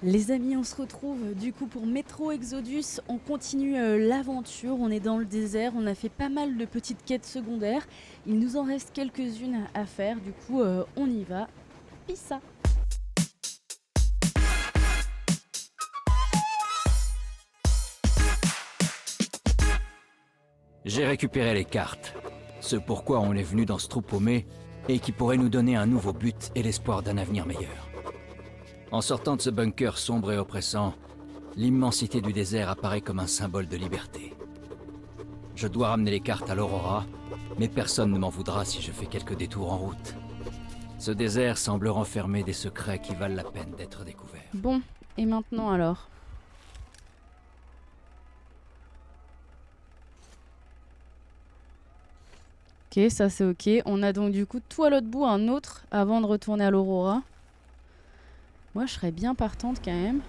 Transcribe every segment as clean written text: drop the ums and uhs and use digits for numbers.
Les amis, on se retrouve du coup pour Metro Exodus. On continue l'aventure. On est dans le désert. On a fait pas mal de petites quêtes secondaires. Il nous en reste quelques-unes à faire. Du coup, on y va. Pissa. J'ai récupéré les cartes. Ce pourquoi on est venu dans ce trou paumé et qui pourrait nous donner un nouveau but et l'espoir d'un avenir meilleur. En sortant de ce bunker sombre et oppressant, l'immensité du désert apparaît comme un symbole de liberté. Je dois ramener les cartes à l'Aurora, mais personne ne m'en voudra si je fais quelques détours en route. Ce désert semble renfermer des secrets qui valent la peine d'être découverts. Bon, et maintenant alors? Ok, ça c'est ok. On a donc du coup tout à l'autre bout un autre avant de retourner à l'Aurora. Moi je serais bien partante quand même.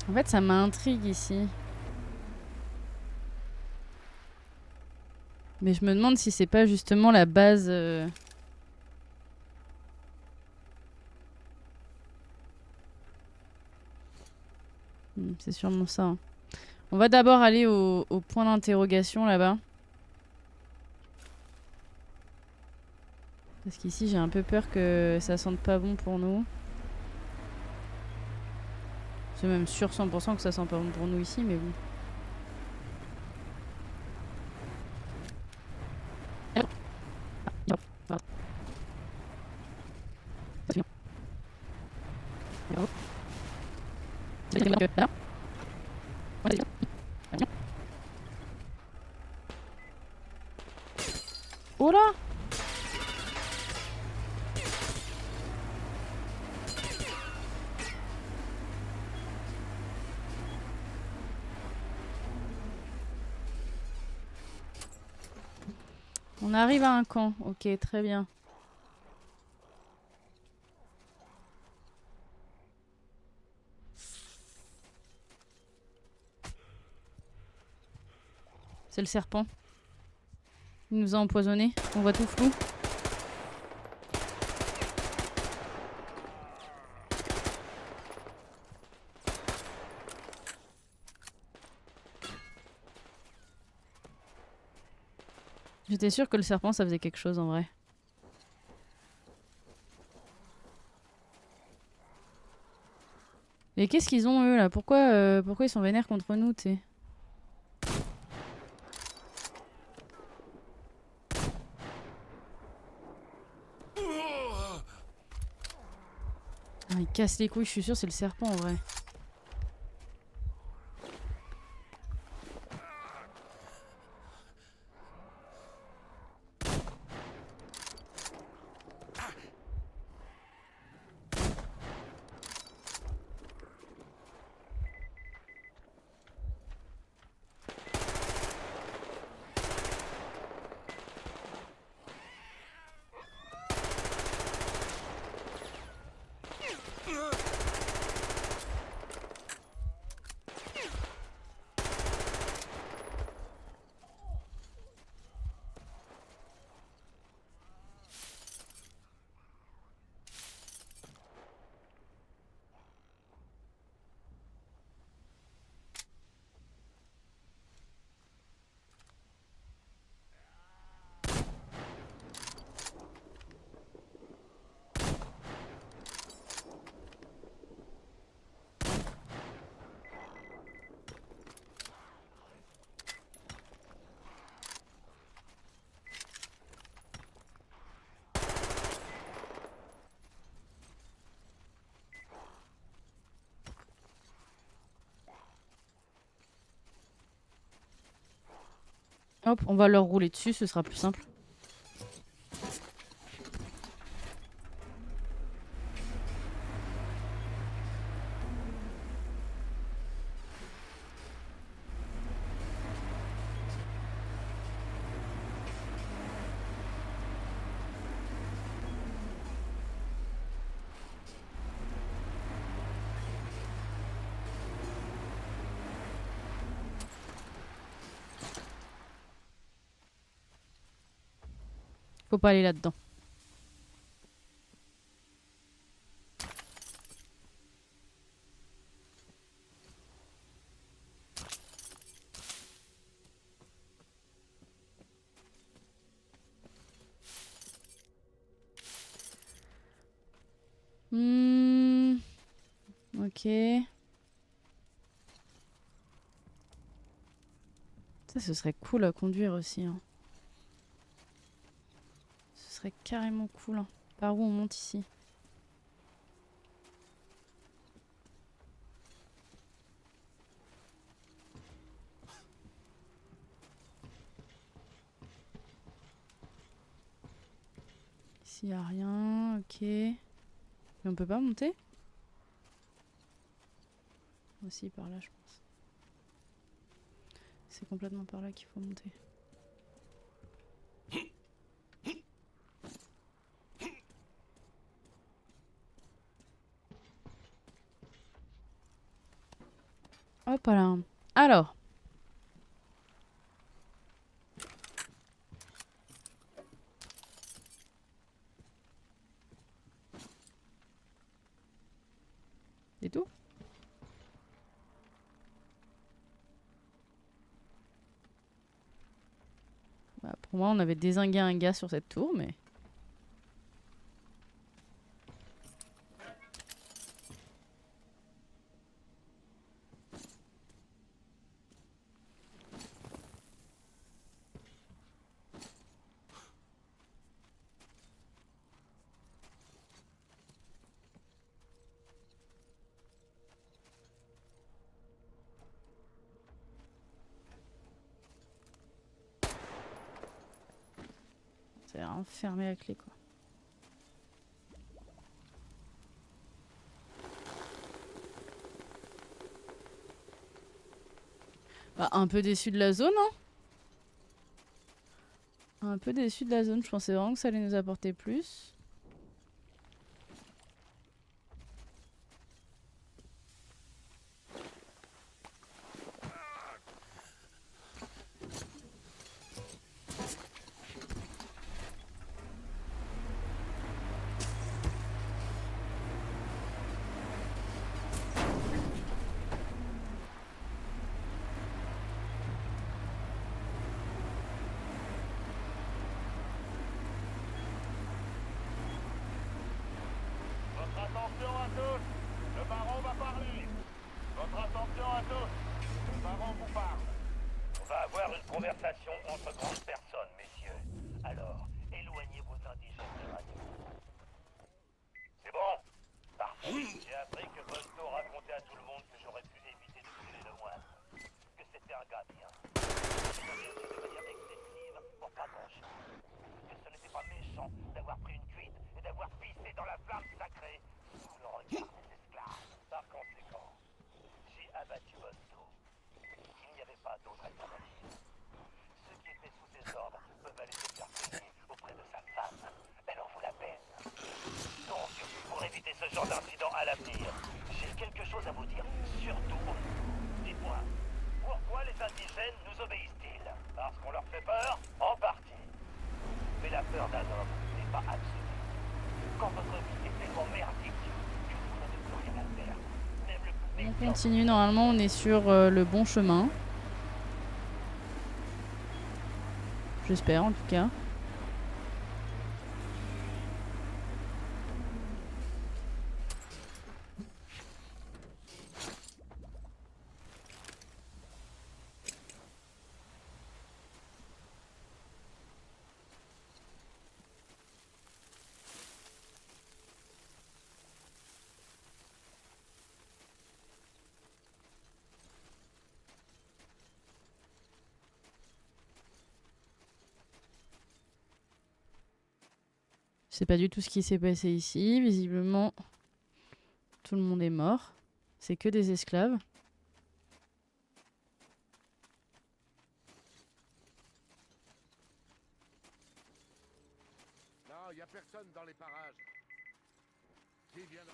En fait ça m'intrigue ici. Mais je me demande si c'est pas justement la base... c'est sûrement ça. Hein. On va d'abord aller au point d'interrogation là-bas. Parce qu'ici j'ai un peu peur que ça sente pas bon pour nous. C'est même sûr 100% que ça sent pas bon pour nous ici, mais bon. Oh là! On arrive à un camp. Ok, très bien. C'est le serpent. Il nous a empoisonnés. On voit tout flou. J'étais sûre que le serpent ça faisait quelque chose en vrai. Et qu'est-ce qu'ils ont eux là? Pourquoi ils sont vénères contre nous, tu sais? Ah, il casse les couilles, je suis sûre c'est le serpent en vrai. Hop, on va leur rouler dessus, ce sera plus simple. Faut pas aller là-dedans. Ok. Ça, ce serait cool à conduire aussi. Hein. Ce serait carrément cool. Hein. Par où on monte ici? Ici, y a rien. Ok. Mais on peut pas monter? Aussi, par là, je pense. C'est complètement par là qu'il faut monter. Hop là. Alors. C'est tout? Bah, pour moi, on avait dézingué un gars sur cette tour, mais... C'est vraiment fermé la clé, quoi. Bah, un peu déçu de la zone, hein. Un peu déçu de la zone. Je pensais vraiment que ça allait nous apporter plus. Votre attention à tous, le baron va parler. Votre attention à tous, le baron vous parle. On va avoir une conversation entre grandes personnes, messieurs. Alors, éloignez vos indigènes de radio. C'est bon? Parfait. J'ai appris que Bosto racontait à tout le monde que j'aurais pu éviter de tuer le moine. Que c'était un gars bien. Il a réagi de manière excessive pour pas grand-chose. Que ce n'était pas méchant d'avoir pris une cuite et d'avoir pissé dans la flamme sacrée sous le regard des esclaves. Par conséquent, j'ai abattu Bosto. Il n'y avait pas d'autre alternative. Ceux qui étaient sous ses ordres peuvent aller se faire payer auprès de sa femme. Elle en vaut la peine. Donc, pour éviter ce genre d'incident à l'avenir, j'ai quelque chose à vous dire, surtout vous. Dites-moi, pourquoi les indigènes nous obéissent-ils? Parce qu'on leur fait peur? En partie. Mais la peur d'un homme n'est pas absolue. Quand votre vie est tellement merdique que vous n'avez plus rien à faire, même le plus On médiocre... continue. Normalement, on est sur le bon chemin. J'espère, en tout cas. Je sais pas du tout ce qui s'est passé ici. Visiblement, tout le monde est mort. C'est que des esclaves. Non, il n'y a personne dans les parages. Qui viendra?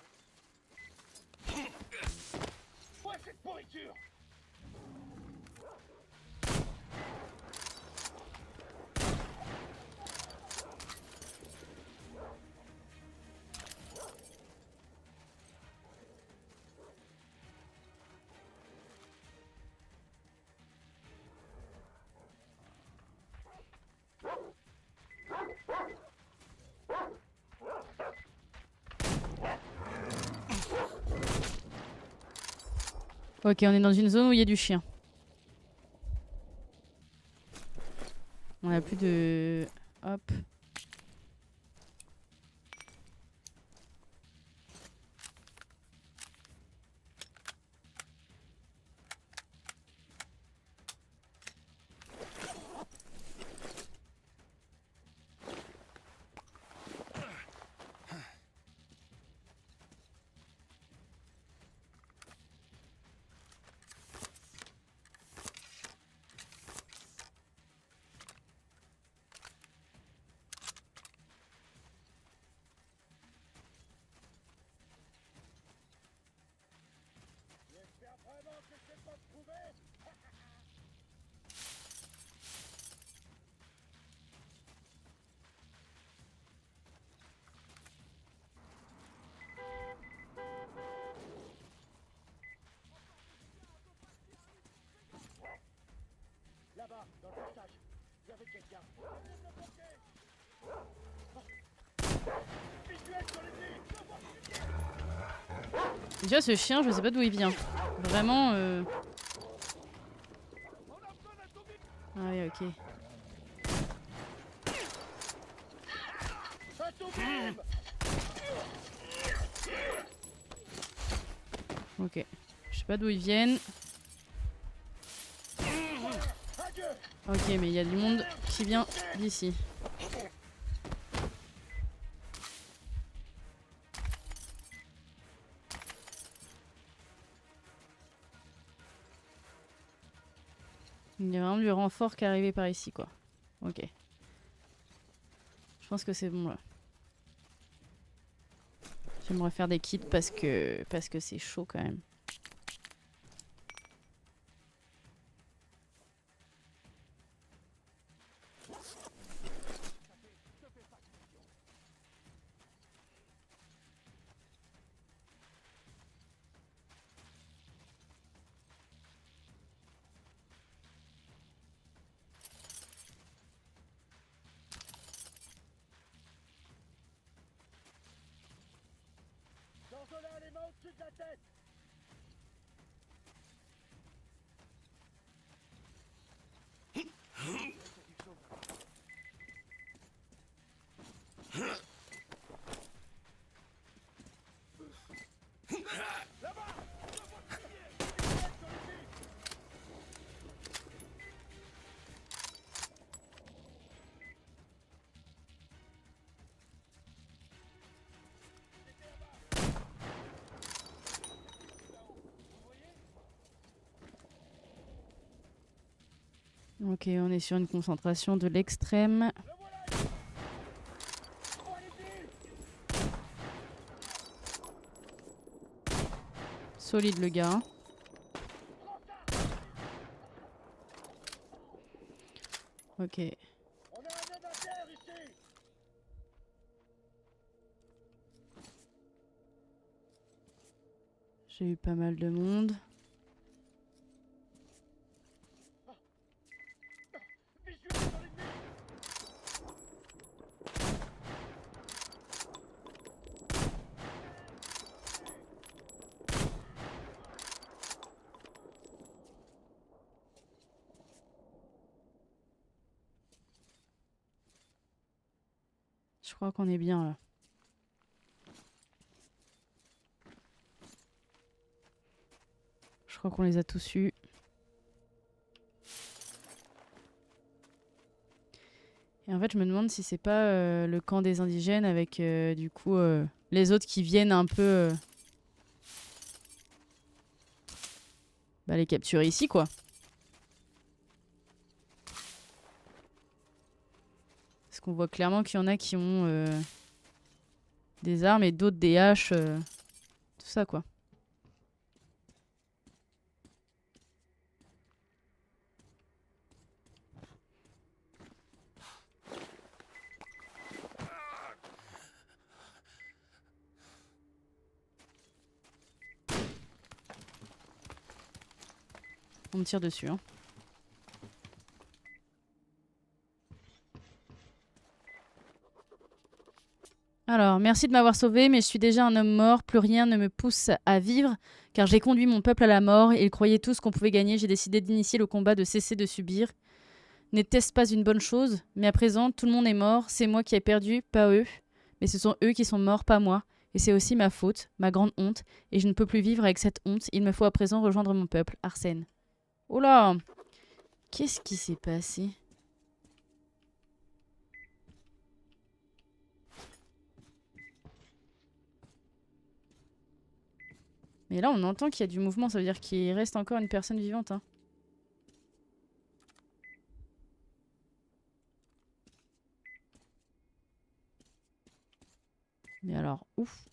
Ouais, cette pourriture! Ok, on est dans une zone où il y a du chien. On a plus de... Hop. J'espère vraiment que je vais pas te trouver. Là-bas, dans le passage, il y avait quelqu'un. Visuel sur les nids. Déjà, ce chien, je sais pas d'où il vient. Vraiment... Ah oui, ok. Ok. Je sais pas d'où ils viennent. Ok, mais il y a du monde qui vient d'ici. Il y a vraiment du renfort qui est arrivé par ici, quoi. Ok. Je pense que c'est bon, là. Je vais me refaire des kits parce que c'est chaud, quand même. Dans les mains au-dessus de la tête. Ok, on est sur une concentration de l'extrême. Solide le gars. Ok. On a un homme à terre ici. J'ai eu pas mal de monde. Visuel sur les nids. Je crois qu'on est bien là. Je crois qu'on les a tous eus. Et en fait, je me demande si c'est pas le camp des indigènes avec du coup les autres qui viennent un peu les capturer ici, quoi. Parce qu'on voit clairement qu'il y en a qui ont des armes et d'autres des haches, tout ça, quoi. On me tire dessus, hein. Alors, merci de m'avoir sauvé, mais je suis déjà un homme mort. Plus rien ne me pousse à vivre, car j'ai conduit mon peuple à la mort et ils croyaient tous qu'on pouvait gagner. J'ai décidé d'initier le combat, de cesser de subir. N'était-ce pas une bonne chose? Mais à présent, tout le monde est mort. C'est moi qui ai perdu, pas eux. Mais ce sont eux qui sont morts, pas moi. Et c'est aussi ma faute, ma grande honte. Et je ne peux plus vivre avec cette honte. Il me faut à présent rejoindre mon peuple, Arsène. Oh là! Qu'est-ce qui s'est passé? Mais là, on entend qu'il y a du mouvement. Ça veut dire qu'il reste encore une personne vivante, hein. Mais alors, ouf.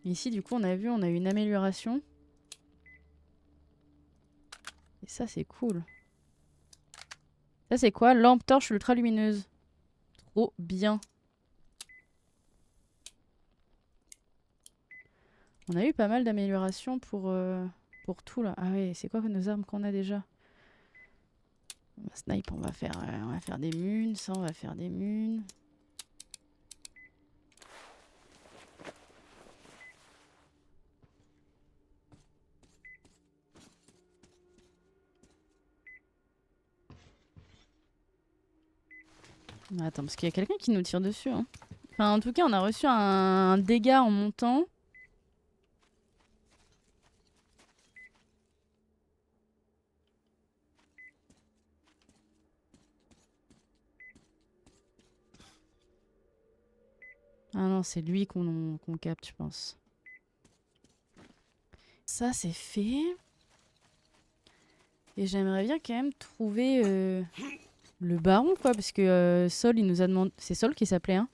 Ici, du coup, on a vu, on a eu une amélioration. Et ça, c'est cool. Ça, c'est quoi? Lampe torche ultra lumineuse. Trop bien. On a eu pas mal d'améliorations pour tout, là. Ah ouais, c'est quoi nos armes qu'on a déjà? Snipe, on va faire des munes. Ça, on va faire des munes. Attends, parce qu'il y a quelqu'un qui nous tire dessus, hein. Enfin, en tout cas, on a reçu un dégât en montant. Ah non, c'est lui qu'on capte, je pense. Ça, c'est fait. Et j'aimerais bien quand même trouver le baron, quoi. Parce que Sol, il nous a demandé... C'est Sol qui s'appelait, hein,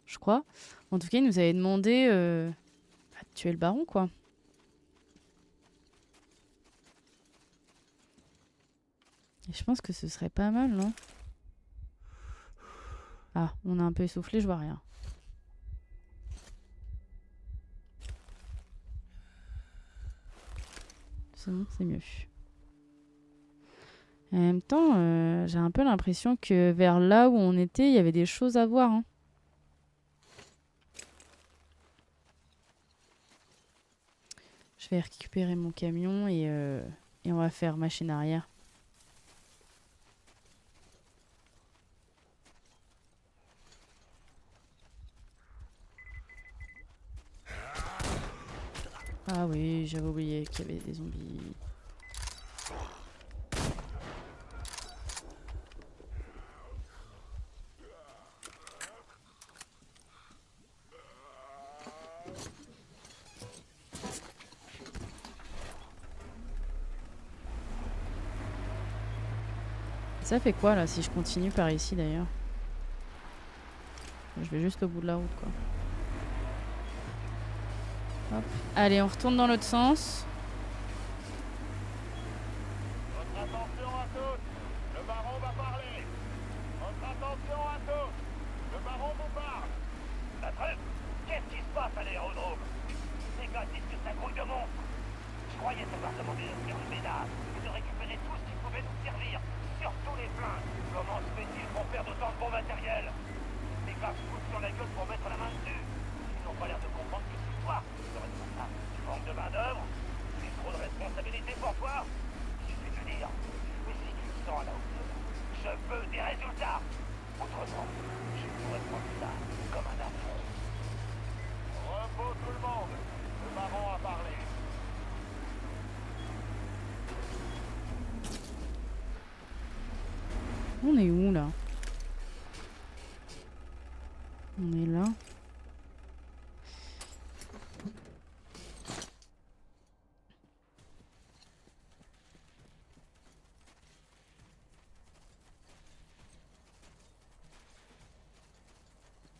je crois. En tout cas, il nous avait demandé de tuer le baron, quoi. Et je pense que ce serait pas mal, non? Ah, on a un peu essoufflé, je vois rien. C'est bon, c'est mieux. En même temps, j'ai un peu l'impression que vers là où on était, il y avait des choses à voir, hein. Je vais récupérer mon camion et on va faire machine arrière. Ah oui, j'avais oublié qu'il y avait des zombies. Ça fait quoi là si je continue par ici d'ailleurs? Je vais juste au bout de la route, quoi. Hop. Allez, on retourne dans l'autre sens. Votre attention à tous, le baron va parler. Votre attention à tous, le baron vous parle. La trêve? Qu'est-ce qui se passe à l'aérodrome? Ces gars disent que ça grouille de monstres. Je croyais savoir demander de faire le ménage et de récupérer tout ce qui pouvait nous servir, surtout les flingues. Comment se fait-il pour perdre autant de bon matériel? Les gars se foutent sur la gueule pour mettre la main dessus. Ils n'ont pas l'air de comprendre que c'est toi le responsable. Tu manques de main d'œuvre? C'est trop de responsabilité pour toi? Je vais te dire, mais si tu te sens à la hauteur, je veux des résultats. Autrement, je pourrais prendre ça comme un affront. Repos tout le monde. Le baron a parlé. On est où là? On est là.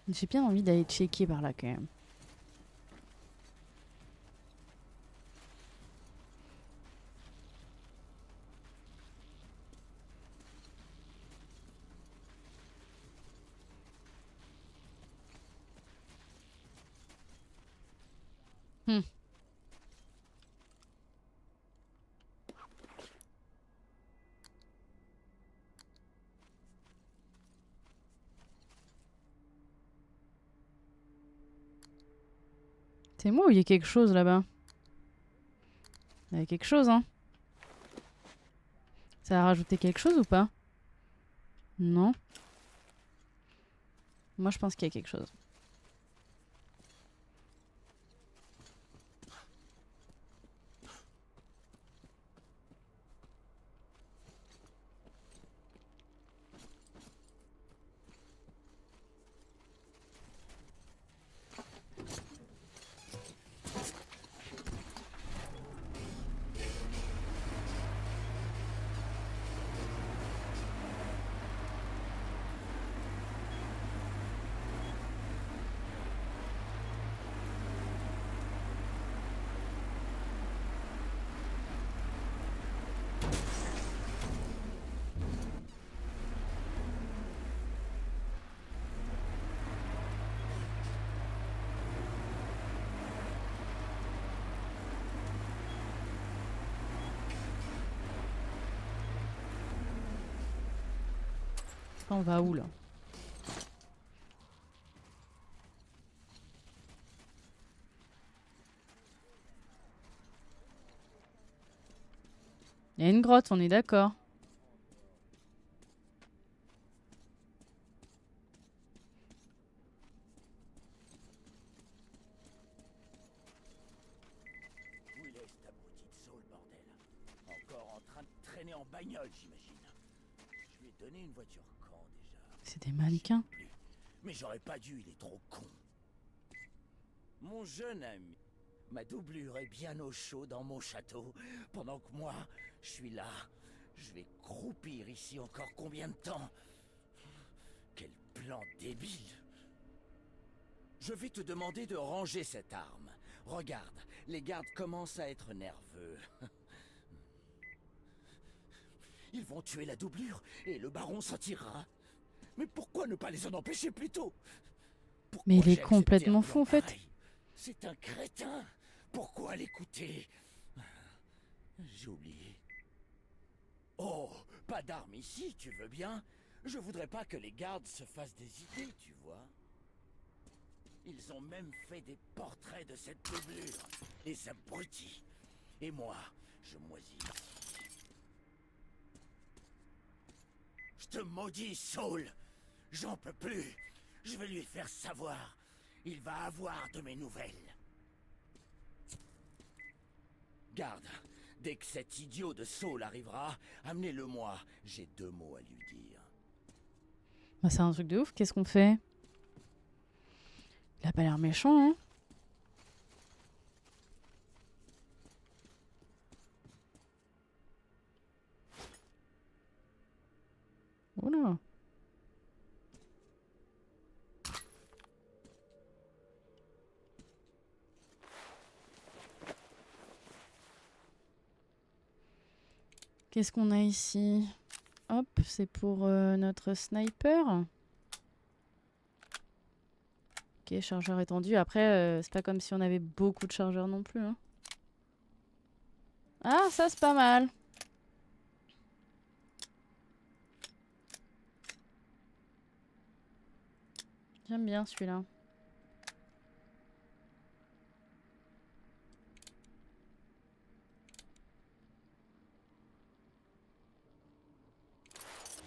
J'ai bien envie d'aller checker par là quand même. C'est moi ou il y a quelque chose là-bas? Il y a quelque chose, hein. Ça a rajouté quelque chose ou pas? Non. Moi, je pense qu'il y a quelque chose. On va où là? Il y a une grotte, on est d'accord. Où il est cet abruti de Saul, bordel? Encore en train de traîner en bagnole, j'imagine. Je lui ai donné une voiture quand déjà? C'est des mannequins. Plus. Mais j'aurais pas dû, il est trop con. Mon jeune ami, ma doublure est bien au chaud dans mon château, pendant que moi, je suis là. Je vais croupir ici encore combien de temps? Quel plan débile! Je vais te demander de ranger cette arme. Regarde, les gardes commencent à être nerveux. Ils vont tuer la doublure et le baron s'en tirera. Mais pourquoi ne pas les en empêcher plus tôt? Pourquoi Mais il est j'ai accepté complètement un fou en plan fait. pareil? C'est un crétin. Pourquoi l'écouter? J'ai oublié. Oh, pas d'armes ici, tu veux bien? Je voudrais pas que les gardes se fassent des idées, tu vois. Ils ont même fait des portraits de cette doublure, les abrutis. Et moi, je moisis ici. Je te maudis, Saul. J'en peux plus. Je vais lui faire savoir. Il va avoir de mes nouvelles. Garde, dès que cet idiot de Saul arrivera, amenez-le-moi. J'ai 2 mots à lui dire. Bah, c'est un truc de ouf, qu'est-ce qu'on fait? Il a pas l'air méchant, hein? Oula. Qu'est-ce qu'on a ici? Hop, c'est pour notre sniper. Ok, chargeur étendu. Après, c'est pas comme si on avait beaucoup de chargeurs non plus, hein. Ah, ça c'est pas mal. J'aime bien celui-là.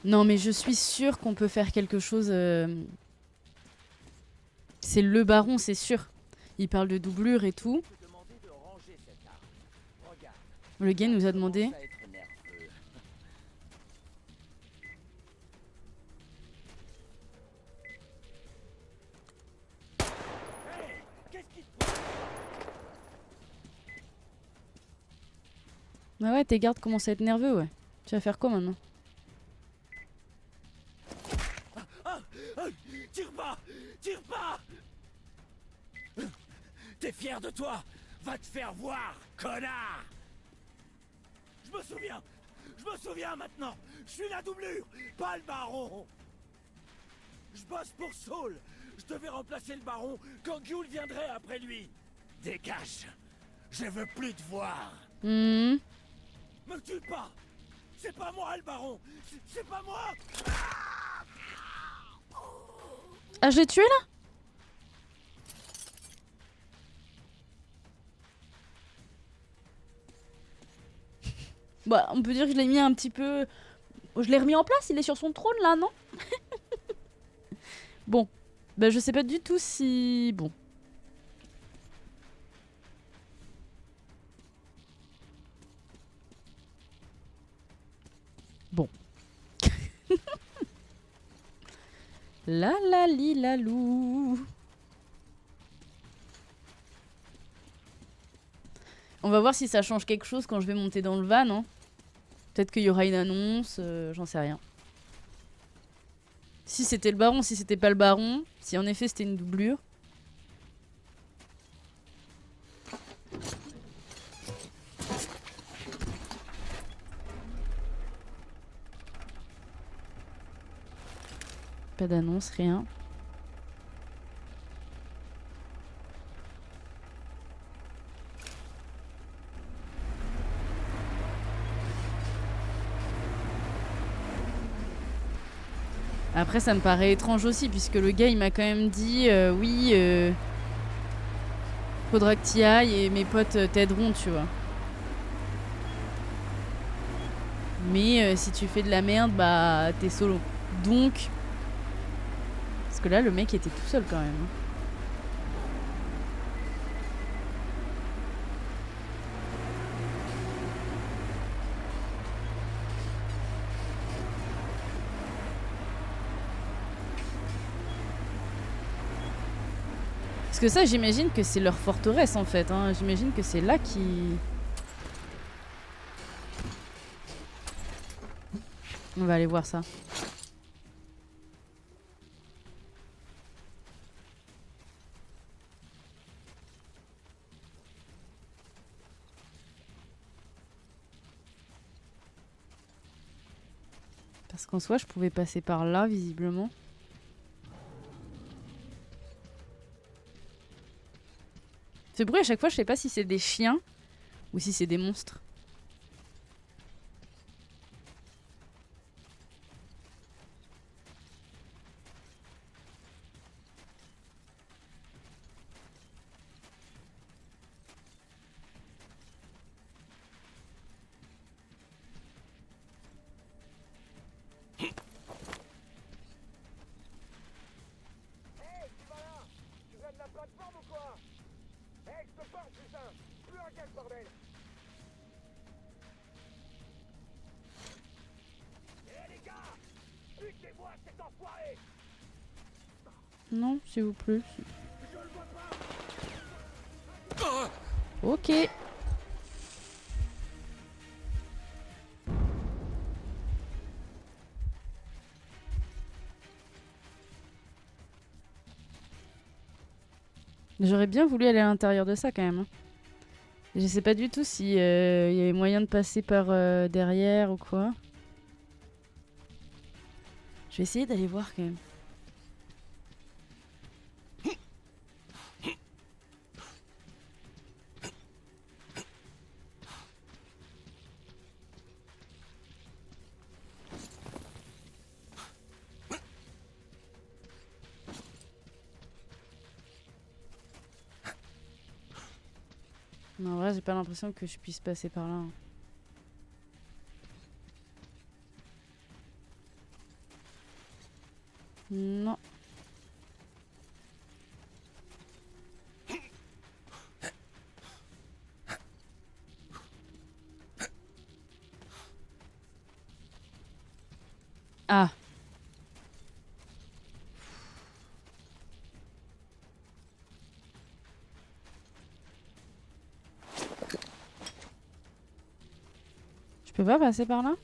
Non, mais je suis sûre qu'on peut faire quelque chose. C'est le baron, c'est sûr. Il parle de doublure et tout. Je vais te demander de ranger cette arme. Regarde, Le gars nous a demandé. commence à être nerveux. Hey, qu'est-ce qui te prend? Bah ouais, tes gardes commencent à être nerveux, ouais. Tu vas faire quoi maintenant? Ah, tire pas! Tire pas! T'es fier de toi? Va te faire voir, connard! Je me souviens maintenant! Je suis la doublure, pas le baron! Je bosse pour Saul! Je devais remplacer le baron quand Ghoul viendrait après lui! Dégage! Je veux plus te voir! Hmm. Me tue pas! C'est pas moi le baron! C'est pas moi! Ah, je l'ai tué là? Bah, on peut dire que je l'ai mis un petit peu... Je l'ai remis en place, il est sur son trône là, non? Bon. Bah, je sais pas du tout si... Bon. Bon. La la li la lou. On va voir si ça change quelque chose quand je vais monter dans le van. Hein. Peut-être qu'il y aura une annonce, j'en sais rien. Si c'était le baron, si c'était pas le baron, si en effet c'était une doublure. Pas d'annonce, rien. Après, ça me paraît étrange aussi, puisque le gars, il m'a quand même dit oui, faudra que t'y ailles et mes potes t'aideront, tu vois. Mais si tu fais de la merde, bah t'es solo. Donc, parce que là, le mec était tout seul quand même. Hein. Parce que ça, j'imagine que c'est leur forteresse en fait. Hein. J'imagine que c'est là qui... On va aller voir ça. Parce qu'en soi, je pouvais passer par là, visiblement. Ce bruit, à chaque fois, je sais pas si c'est des chiens ou si c'est des monstres. Hey, tu vas là? Tu viens de la plateforme ou quoi? Hey, je te parle, putain! Plus un gag, bordel! Eh les gars! Butez-moi cet enfoiré! Non, s'il vous plaît. Je le vois pas! Ok. J'aurais bien voulu aller à l'intérieur de ça quand même. Hein. Je sais pas du tout si y avait moyen de passer par derrière ou quoi. Je vais essayer d'aller voir quand même. Mais en vrai, j'ai pas l'impression que je puisse passer par là. Hein. Non. Ah. Je peux pas passer par là?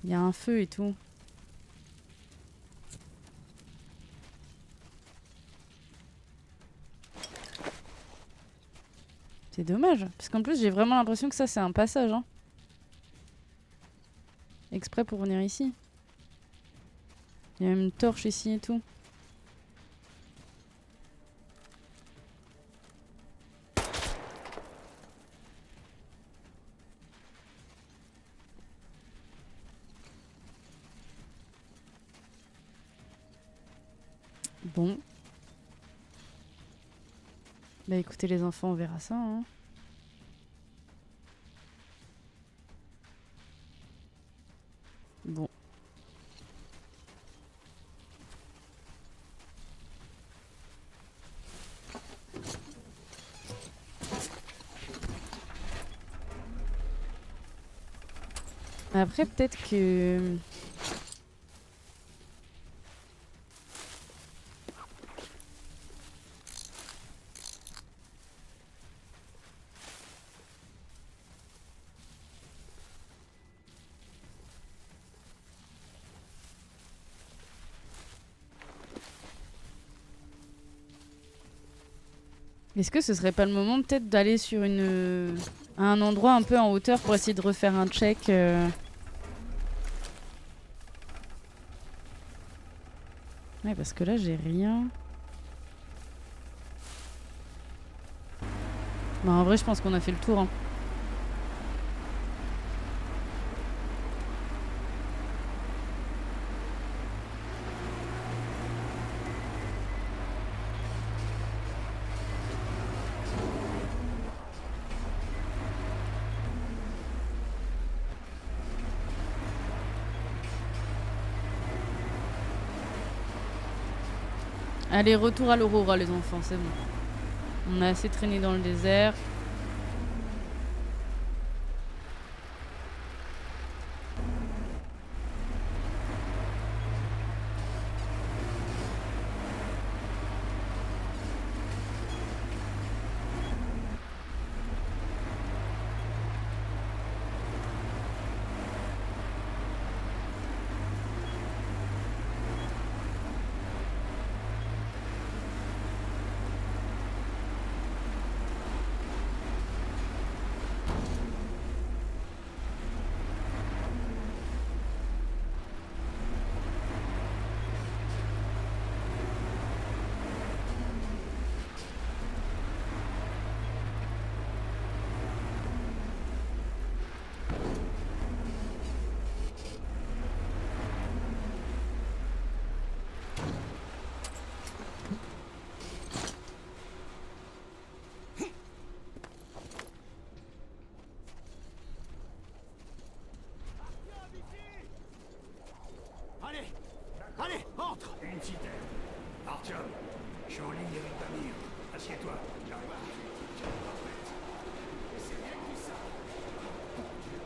Il y a un feu et tout. C'est dommage, parce qu'en plus j'ai vraiment l'impression que ça c'est un passage. Hein. Exprès pour venir ici. Il y a même une torche ici et tout. Bon. Bah écoutez les enfants, on verra ça. Hein. Bon. Après, peut-être que... Est-ce que ce serait pas le moment peut-être d'aller sur un endroit un peu en hauteur pour essayer de refaire un check Ouais, parce que là, j'ai rien. Bah, en vrai, je pense qu'on a fait le tour. Hein. Allez, retour à l'Aurora, les enfants, c'est bon. On a assez traîné dans le désert. Allez, allez, entre. Une citerne. Artyom, je suis en ligne avec Damir. Assieds-toi, j'arrive.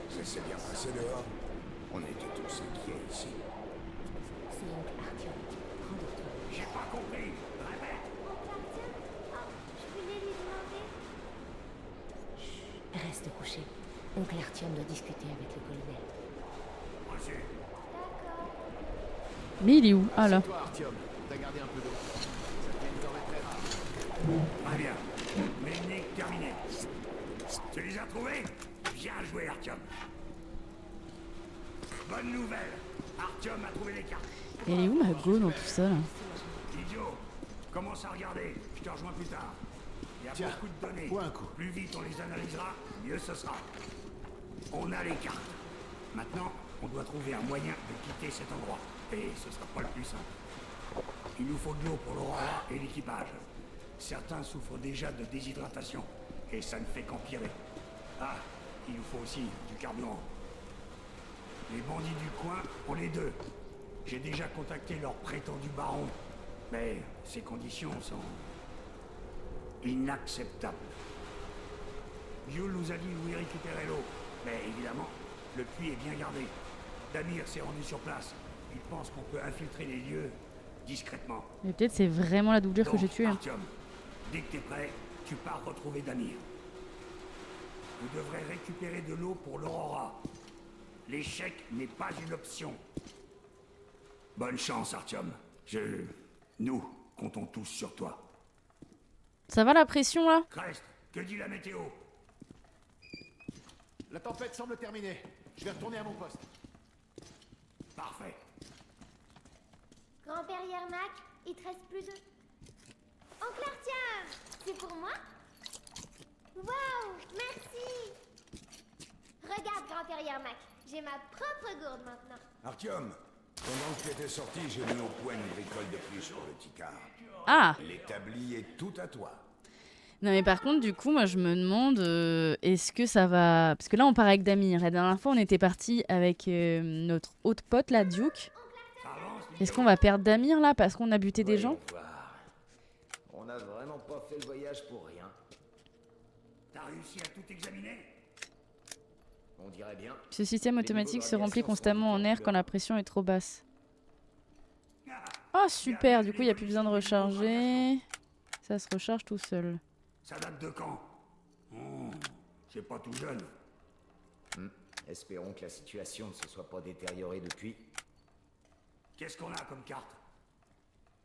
Ça s'est bien passé dehors. On était tous inquiets ici. C'est donc Artyom. Prends de toi. J'ai pas compris. Répète. Je voulais lui demander. Chut, reste couché. Oncle Artyom doit discuter avec le colonel. Reçu. Mais il est où? Ah là. Toi, Artyom, t'as gardé un peu d'eau. Ça devient désormais très rare. Très bien. Ménique terminé. Tu les as trouvés? Bien joué, Artyom. Bonne nouvelle. Artyom a trouvé les cartes. Elle est où ma go dans tout ça là? Idiot, commence à regarder. Je te rejoins plus tard. Il y a Tiens, beaucoup de données. bois un coup. Plus vite on les analysera, mieux ce sera. On a les cartes. Maintenant, on doit trouver un moyen de quitter cet endroit. Et ce sera pas le plus simple. Il nous faut de l'eau pour l'Aurora et l'équipage. Certains souffrent déjà de déshydratation. Et ça ne fait qu'empirer. Ah, il nous faut aussi du carburant. Les bandits du coin ont les deux. J'ai déjà contacté leur prétendu baron. Mais ces conditions sont... inacceptable. Yul nous a dit où y récupérer l'eau, mais évidemment, le puits est bien gardé. Damir s'est rendu sur place. Il pense qu'on peut infiltrer les lieux discrètement. Mais peut-être c'est vraiment la doublure que j'ai tuée. Hein. Artyom, dès que t'es prêt, tu pars retrouver Damir. Vous devrez récupérer de l'eau pour l'Aurora. L'échec n'est pas une option. Bonne chance, Artyom. Nous comptons tous sur toi. Ça va la pression là? Crest, que dit la météo? La tempête semble terminée. Je vais retourner à mon poste. Parfait. Grand-père Yermak, il te reste plus de... Oncle Artyom, c'est pour moi? Waouh, merci. Regarde, grand-père Yermak, j'ai ma propre gourde maintenant. Artyom, pendant que tu étais sorti, j'ai mis au point une bricole de plus pour le Tikar. Ah! L'établi est tout à toi. Non mais par contre du coup moi je me demande est-ce que ça va... Parce que là on part avec Damir. La dernière fois on était parti avec notre autre pote là, Duke. Ça avance, Est-ce qu'on va perdre Damir là parce qu'on a buté des gens? Voyons voir. On n'a vraiment pas fait le voyage pour rien. T'as réussi à tout examiner? On dirait bien. Ce système automatique se remplit constamment en air quand la pression est trop basse. Oh super, du coup il n'y a plus besoin de recharger. Ça se recharge tout seul. Ça date de quand? Oh, c'est pas tout jeune. Espérons que la situation ne se soit pas détériorée depuis. Qu'est-ce qu'on a comme carte?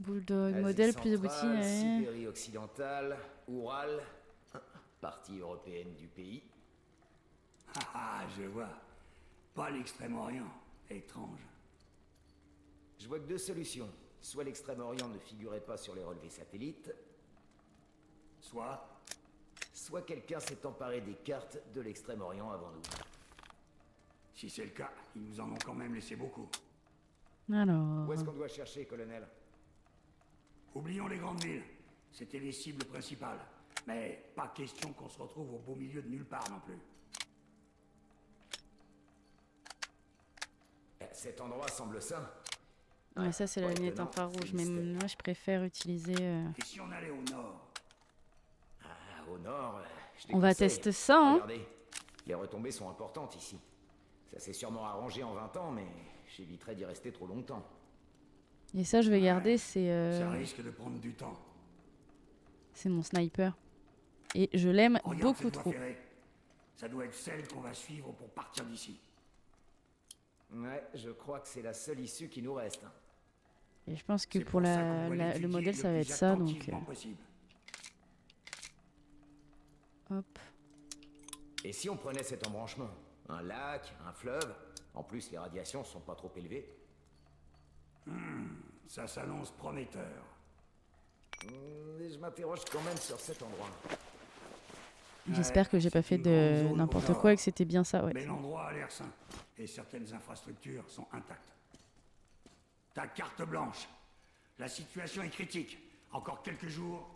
Bulldog, Asie modèle plus centrale, abouti. Ouais. Sibérie occidentale, Oural, partie européenne du pays. Ah, je vois. Pas l'Extrême-Orient. Étrange. Je vois que deux solutions. Soit l'Extrême-Orient ne figurait pas sur les relevés satellites, soit quelqu'un s'est emparé des cartes de l'Extrême-Orient avant nous. Si c'est le cas, ils nous en ont quand même laissé beaucoup. Alors... Où est-ce qu'on doit chercher, colonel? Oublions les grandes villes. C'était les cibles principales. Mais pas question qu'on se retrouve au beau milieu de nulle part non plus. Cet endroit semble sain. Ouais, ça c'est la Ouais, lunette étonnant, infrarouge, c'est mais mystère. moi je préfère utiliser... Et si on allait au nord? Au nord, je On va déconseille. tester ça, hein. Regardez, les retombées sont importantes ici. Ça s'est sûrement arrangé en 20 ans, mais j'éviterai d'y rester trop longtemps. Et ça je vais garder, Ça c'est risque de prendre du temps. mon sniper. Et je l'aime Regarde beaucoup cette voie trop. ferrée. Ça doit être celle qu'on va suivre pour partir d'ici. Ouais, je crois que c'est la seule issue qui nous reste. Et je pense que C'est pour ça qu'on doit le l'étudier modèle ça va le être plus ça, donc... attentivement possible. hop. Et si on prenait cet embranchement? Un lac, un fleuve? En plus, les radiations sont pas trop élevées. Ça s'annonce prometteur. Mais je m'interroge quand même sur cet endroit. J'espère que j'ai pas c'est fait une grande de zone n'importe au quoi et nord. que c'était bien ça, ouais. Mais l'endroit a l'air sain. Et certaines infrastructures sont intactes. Ta carte blanche. La situation est critique. Encore quelques jours,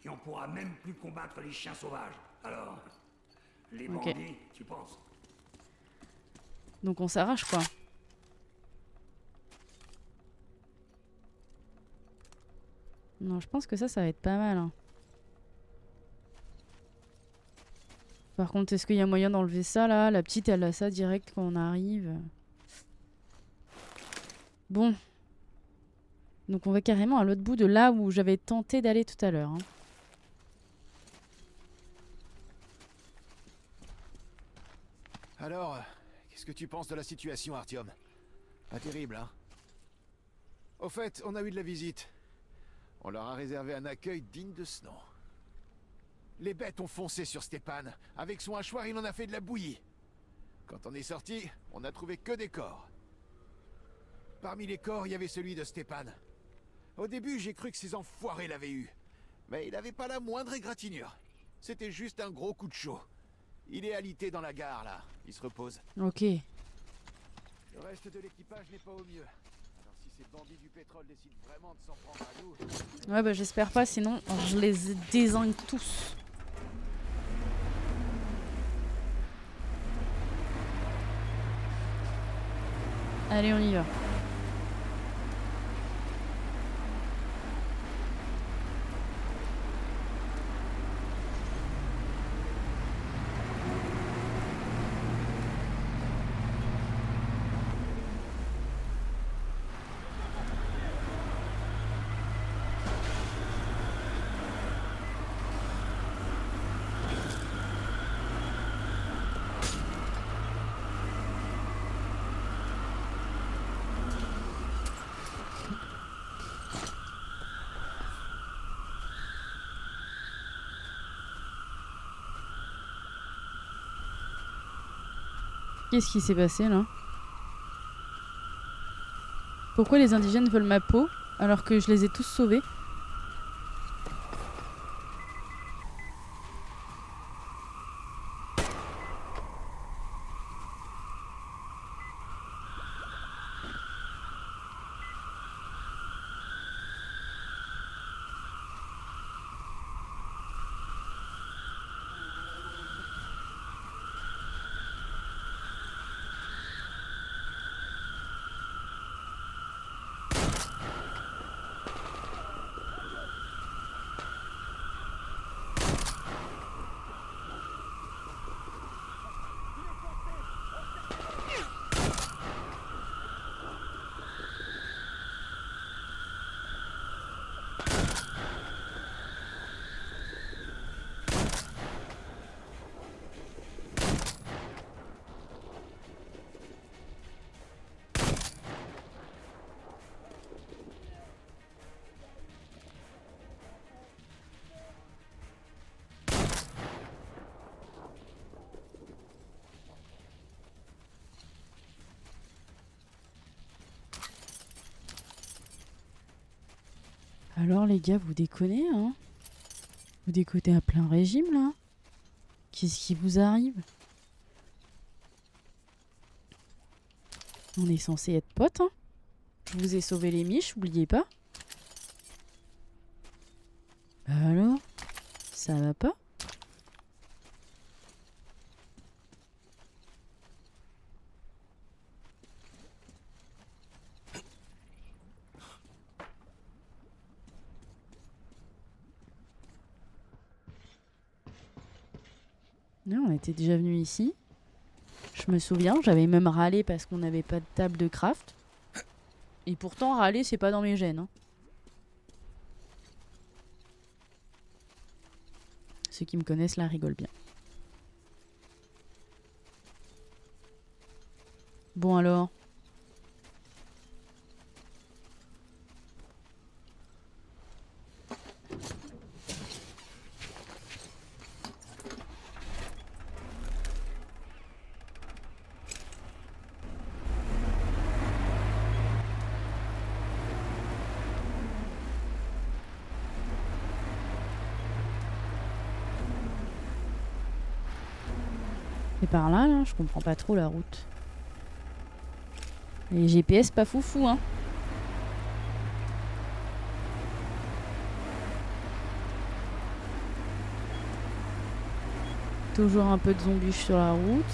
et on pourra même plus combattre les chiens sauvages. Alors, les Ok. bandits, tu penses? Donc on s'arrache quoi. Non, je pense que ça va être pas mal, hein. Par contre, est-ce qu'il y a moyen d'enlever ça là? La petite, elle a ça direct quand on arrive. Bon. Donc on va carrément à l'autre bout de là où j'avais tenté d'aller tout à l'heure, hein. Alors, qu'est-ce que tu penses de la situation, Artyom? Pas terrible, hein? Au fait, on a eu de la visite. On leur a réservé un accueil digne de ce nom. Les bêtes ont foncé sur Stepan. Avec son hachoir, il en a fait de la bouillie. Quand on est sorti, on n'a trouvé que des corps. Parmi les corps, il y avait celui de Stepan. Au début, j'ai cru que ces enfoirés l'avaient eu. Mais il n'avait pas la moindre égratignure. C'était juste un gros coup de chaud. Il est alité dans la gare, là. Il se repose. Ok. Le reste de l'équipage n'est pas au mieux. Alors si ces bandits du pétrole décident vraiment de s'en prendre à nous... Ouais bah j'espère pas, sinon je les dézingue tous. Allez, on y va. Qu'est-ce qui s'est passé là? Pourquoi les indigènes veulent ma peau alors que je les ai tous sauvés? alors les gars, vous déconnez, hein? Vous déconnez à plein régime, là? Qu'est-ce qui vous arrive? On est censé être potes, hein? Je vous ai sauvé les miches, oubliez pas. Alors? Ça va pas? Non, on était déjà venu ici. Je me souviens, j'avais même râlé parce qu'on n'avait pas de table de craft. Et pourtant, râler, c'est pas dans mes gènes. Hein. Ceux qui me connaissent là rigolent bien. Bon alors. Et par là, je comprends pas trop la route. Les GPS pas foufou, hein. Toujours un peu de zombies sur la route.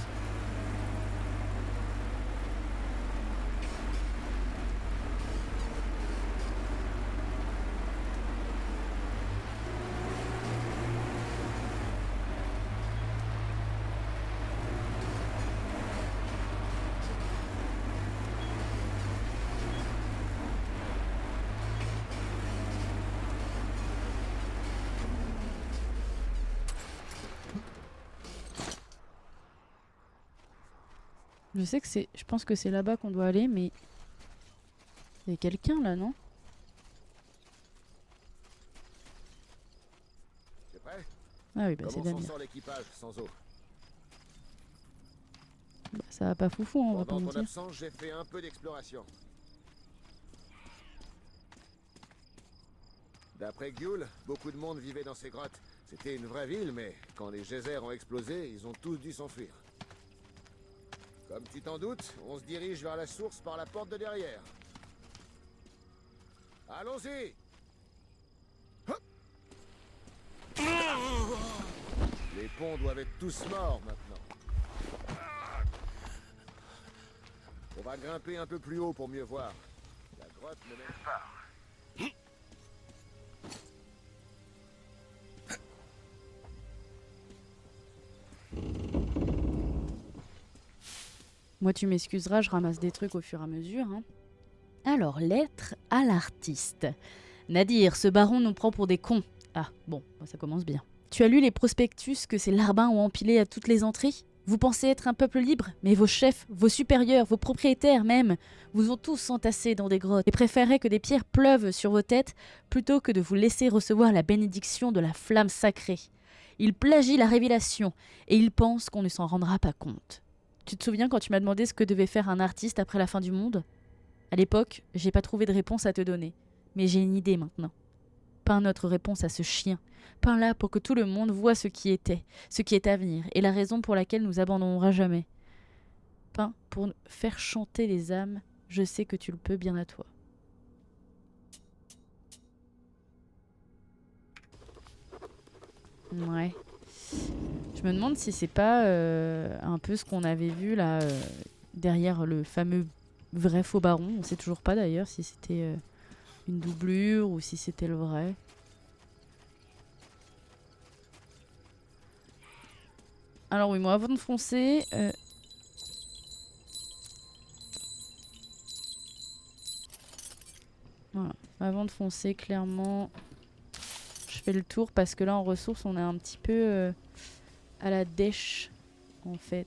Je sais que c'est... Je pense que c'est là-bas qu'on doit aller, mais... Il y a quelqu'un là, non? C'est prêt? Ah oui, bah c'est Comment s'en Damien. sort l'équipage sans eau? Bah, ça va pas foufou, hein, on va pas Pendant ton mentir. absence, j'ai fait un peu d'exploration. D'après Gyul, beaucoup de monde vivait dans ces grottes. C'était une vraie ville, mais quand les geysers ont explosé, ils ont tous dû s'enfuir. Comme tu t'en doutes, on se dirige vers la source par la porte de derrière. Allons-y! Hop! Les ponts doivent être tous morts maintenant. On va grimper un peu plus haut pour mieux voir. La grotte ne mène pas. Moi, tu m'excuseras, je ramasse des trucs au fur et à mesure. Hein. Alors, lettre à l'artiste. Nadir, ce baron nous prend pour des cons. Ah, bon, ça commence bien. Tu as lu les prospectus que ces larbins ont empilés à toutes les entrées? Vous pensez être un peuple libre, mais vos chefs, vos supérieurs, vos propriétaires même, vous ont tous entassés dans des grottes et préféraient que des pierres pleuvent sur vos têtes plutôt que de vous laisser recevoir la bénédiction de la flamme sacrée. Ils plagient la révélation et ils pensent qu'on ne s'en rendra pas compte. Tu te souviens quand tu m'as demandé ce que devait faire un artiste après la fin du monde? À l'époque, j'ai pas trouvé de réponse à te donner, mais j'ai une idée maintenant. Peins notre réponse à ce chien. Peins-la pour que tout le monde voit ce qui était, ce qui est à venir, et la raison pour laquelle nous abandonnerons jamais. Peins pour faire chanter les âmes, je sais que tu le peux bien à toi. Ouais. Je me demande si c'est pas un peu ce qu'on avait vu là derrière le fameux vrai faux baron. On sait toujours pas d'ailleurs si c'était une doublure ou si c'était le vrai. Alors oui, moi avant de foncer... Voilà. Avant de foncer, clairement, je fais le tour parce que là en ressources on est un petit peu à la dèche en fait.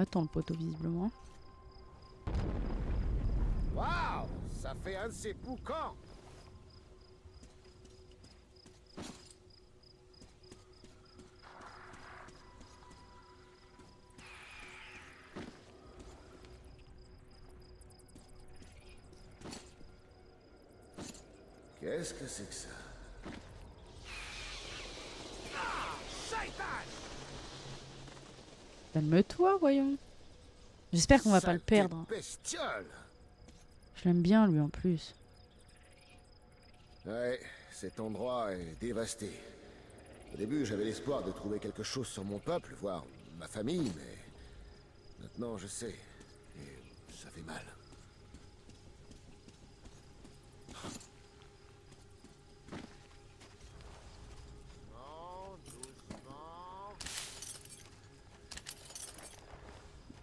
l'attend le poteau visiblement. Waouh, ça fait un de ces boucans. Qu'est-ce que c'est que ça? Calme-toi, voyons. J'espère qu'on va pas le Saleté perdre. bestiole. Je l'aime bien lui en plus. Ouais, cet endroit est dévasté. Au début, j'avais l'espoir de trouver quelque chose sur mon peuple, voire ma famille, mais maintenant je sais. Et ça fait mal.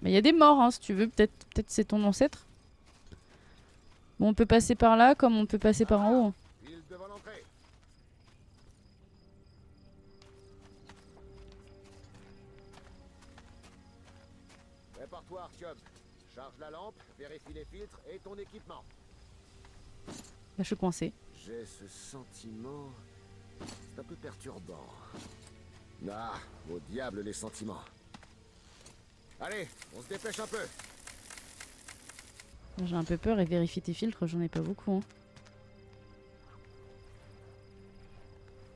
Mais il y a des morts, hein, si tu veux. Peut-être c'est ton ancêtre. Bon, on peut passer par là comme on peut passer par en haut. File devant l'entrée. Prépare-toi, Artyom. Charge la lampe, vérifie les filtres et ton équipement. Là, je suis coincé. J'ai ce sentiment... C'est un peu perturbant. Ah, au diable les sentiments. Allez, on se dépêche un peu. J'ai un peu peur et vérifier tes filtres, j'en ai pas beaucoup. Hein.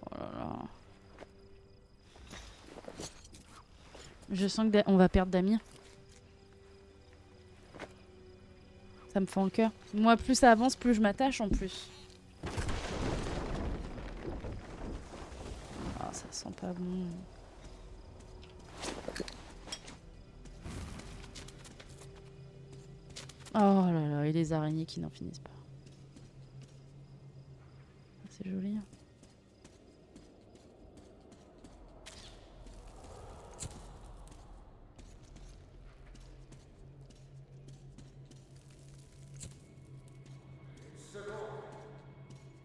Oh là là. Je sens qu'on va perdre Damir. Ça me fend le cœur. Moi, plus ça avance, plus je m'attache en plus. Ah, ça sent pas bon. Oh là là, et les araignées qui n'en finissent pas. C'est joli. Hein.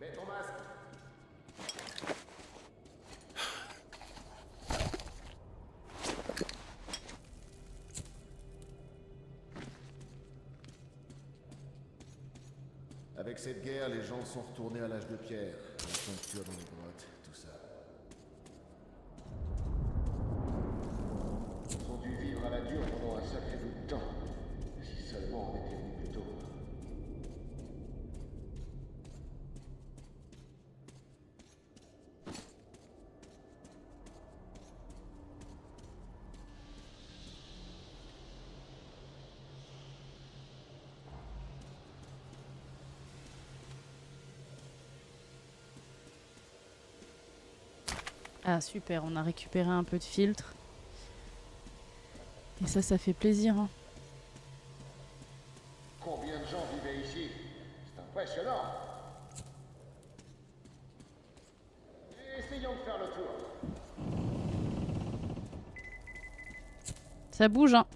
Mets ton masque. Avec cette guerre, les gens sont retournés à l'âge de pierre. La peinture dans les grottes, tout ça. Ils ont dû vivre à la dure pendant un sacré bout de temps. Si seulement on était venu plus tôt. Ah super, on a récupéré un peu de filtre. Et ça fait plaisir. Hein. Combien de gens vivaient ici? C'est impressionnant. Essayons de faire le tour. Ça bouge, hein.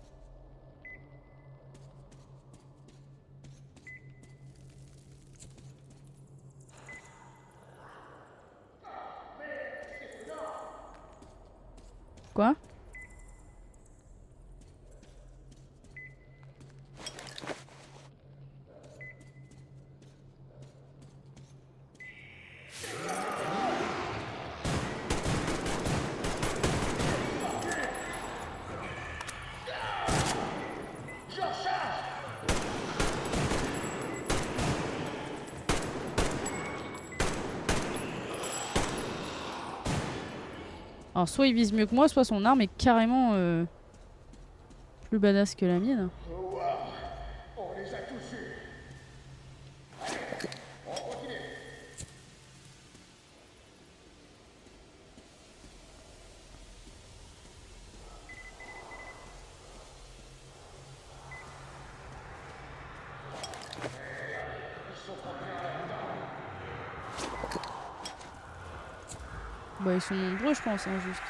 Quoi? Alors soit il vise mieux que moi, soit son arme est carrément plus badass que la mienne. Wow, on les a tous eus. Allez, on continue. Bah ils sont nombreux je pense, hein, juste.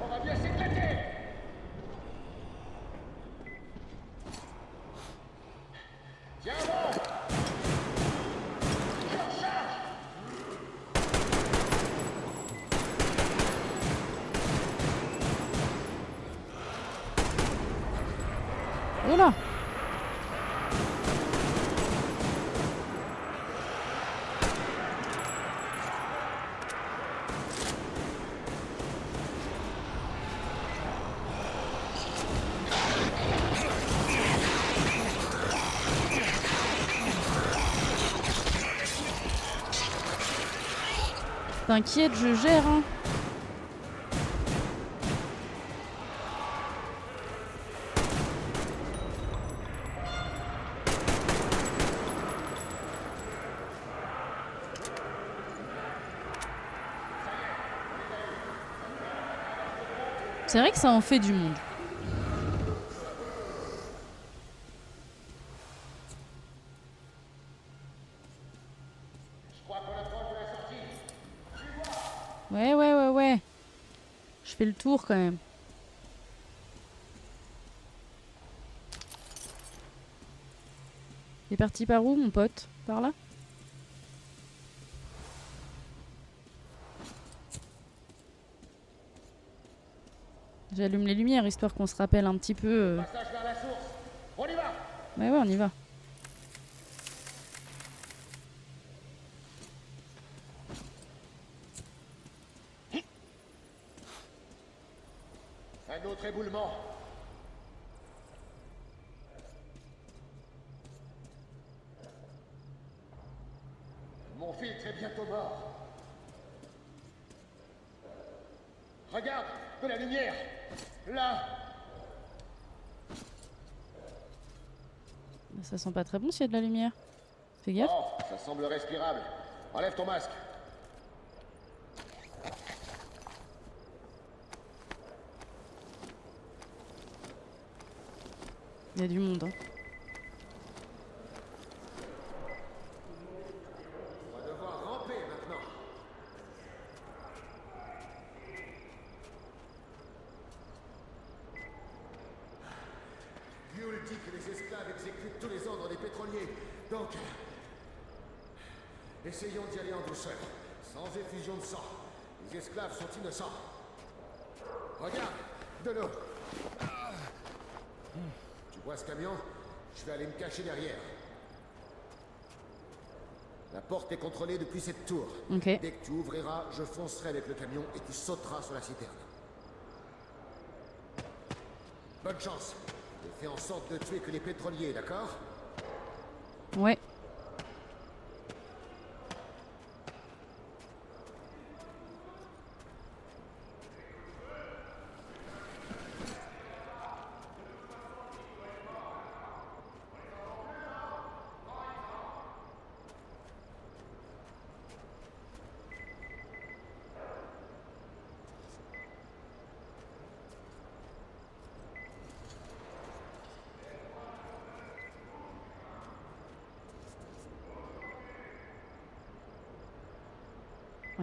On va bien s'éclater. T'inquiète, je gère, hein. C'est vrai que ça en fait du monde. Ouais. Je fais le tour quand même. Il est parti par où, mon pote? Par là? J'allume les lumières histoire qu'on se rappelle un petit peu. Passage vers la source. On y va. Ouais, on y va. Un autre éboulement. Mon filtre est bientôt mort. Regarde, de la lumière. Là. Ça sent pas très bon s'il y a de la lumière. Fais gaffe. Oh, ça semble respirable. Enlève ton masque. Il y a du monde, hein. On va devoir ramper maintenant. Buell dit que les esclaves exécutent tous les ordres des pétroliers. Donc, essayons d'y aller en douceur, sans effusion de sang. Les esclaves sont innocents. Regarde, de l'eau. Tu vois ce camion? Je vais aller me cacher derrière. La porte est contrôlée depuis cette tour. Ok. Dès que tu ouvriras, je foncerai avec le camion et tu sauteras sur la citerne. Bonne chance. Et fais en sorte de tuer que les pétroliers, d'accord? Ouais.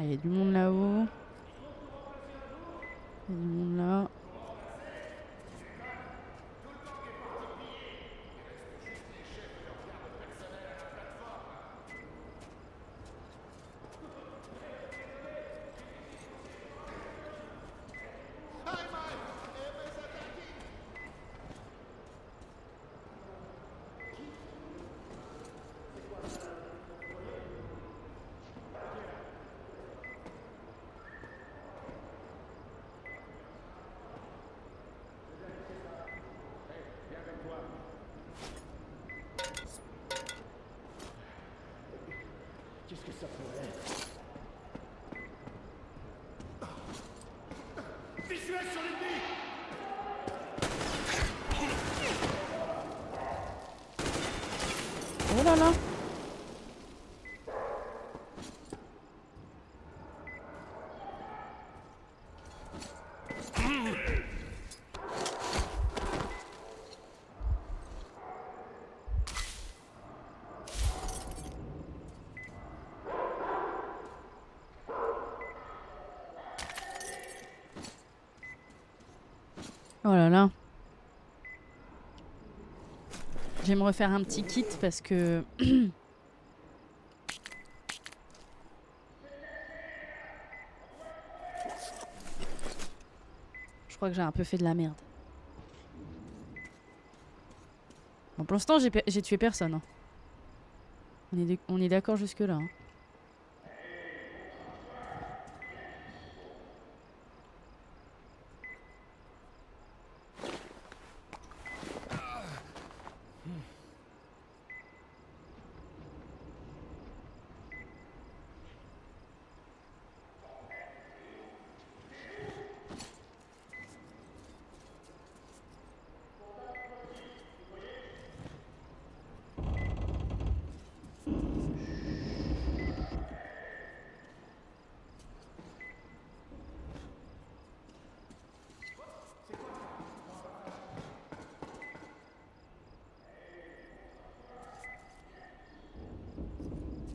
Il y a du monde là-haut. Il y a du monde là. Qu'est-ce que ça pourrait être? Visuel sur l'ennemi! Oh là là. Oh là là. Je vais me refaire un petit kit parce que... Je crois que j'ai un peu fait de la merde. Bon, pour l'instant, j'ai tué personne, hein. On est d'accord jusque-là, hein.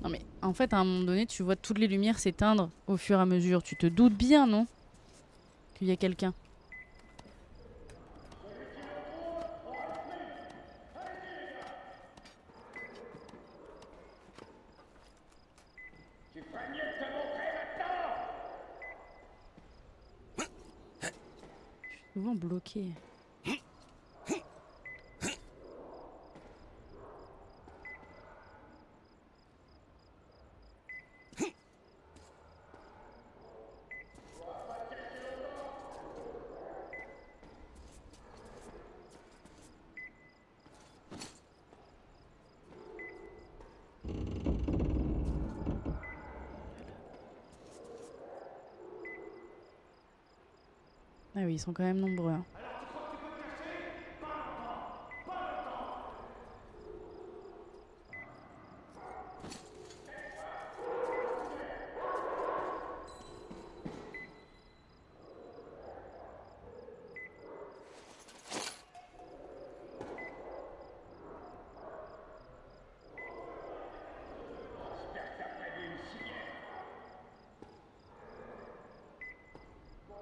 Non mais en fait à un moment donné tu vois toutes les lumières s'éteindre au fur et à mesure. Tu te doutes bien, non? Qu'il y a quelqu'un. Je suis souvent bloqué. Ah oui, ils sont quand même nombreux. Hein.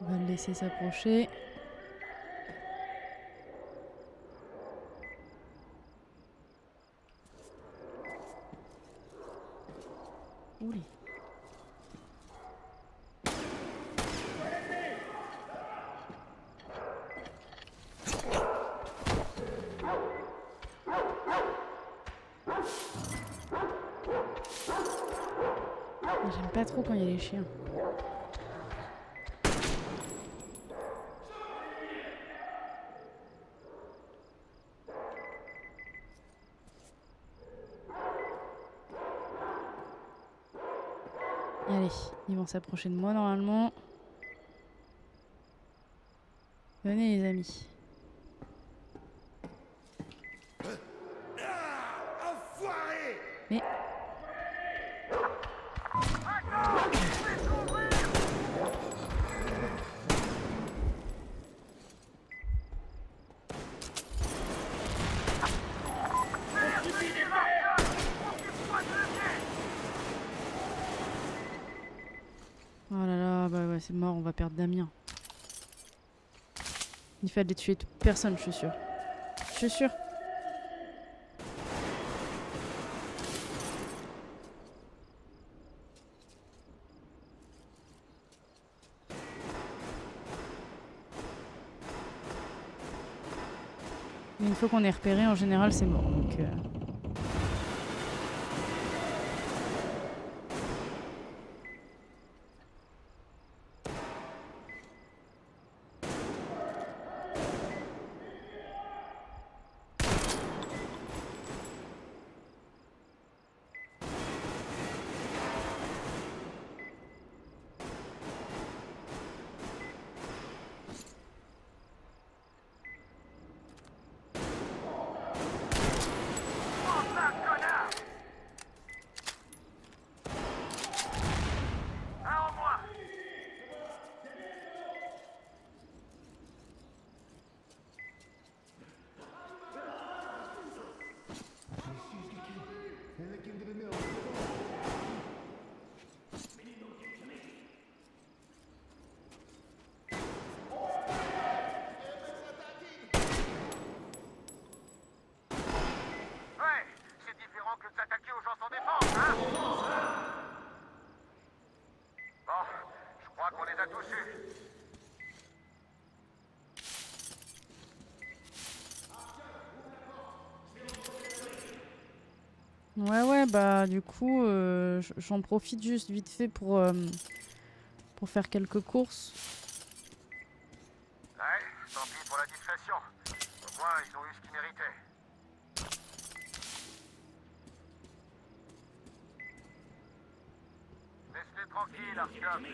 On va le laisser s'approcher. Ouli. J'aime pas trop quand il y a les chiens. Allez, ils vont s'approcher de moi normalement. Venez les amis. Mais... Oh là là, bah ouais, c'est mort, on va perdre Damien. Il fallait tuer personne, je suis sûre. Je suis sûre. Mais une fois qu'on est repéré, en général, c'est mort. Donc, Ouais, c'est différent que de s'attaquer aux gens sans défense, hein? Bon, je crois qu'on les a tous eus. ouais, bah du coup, j'en profite juste vite fait pour faire quelques courses. Ouais, tant pis pour la discrétion. Au moins, ils ont eu ce qu'ils méritaient. Laisse-les tranquilles, Artyom.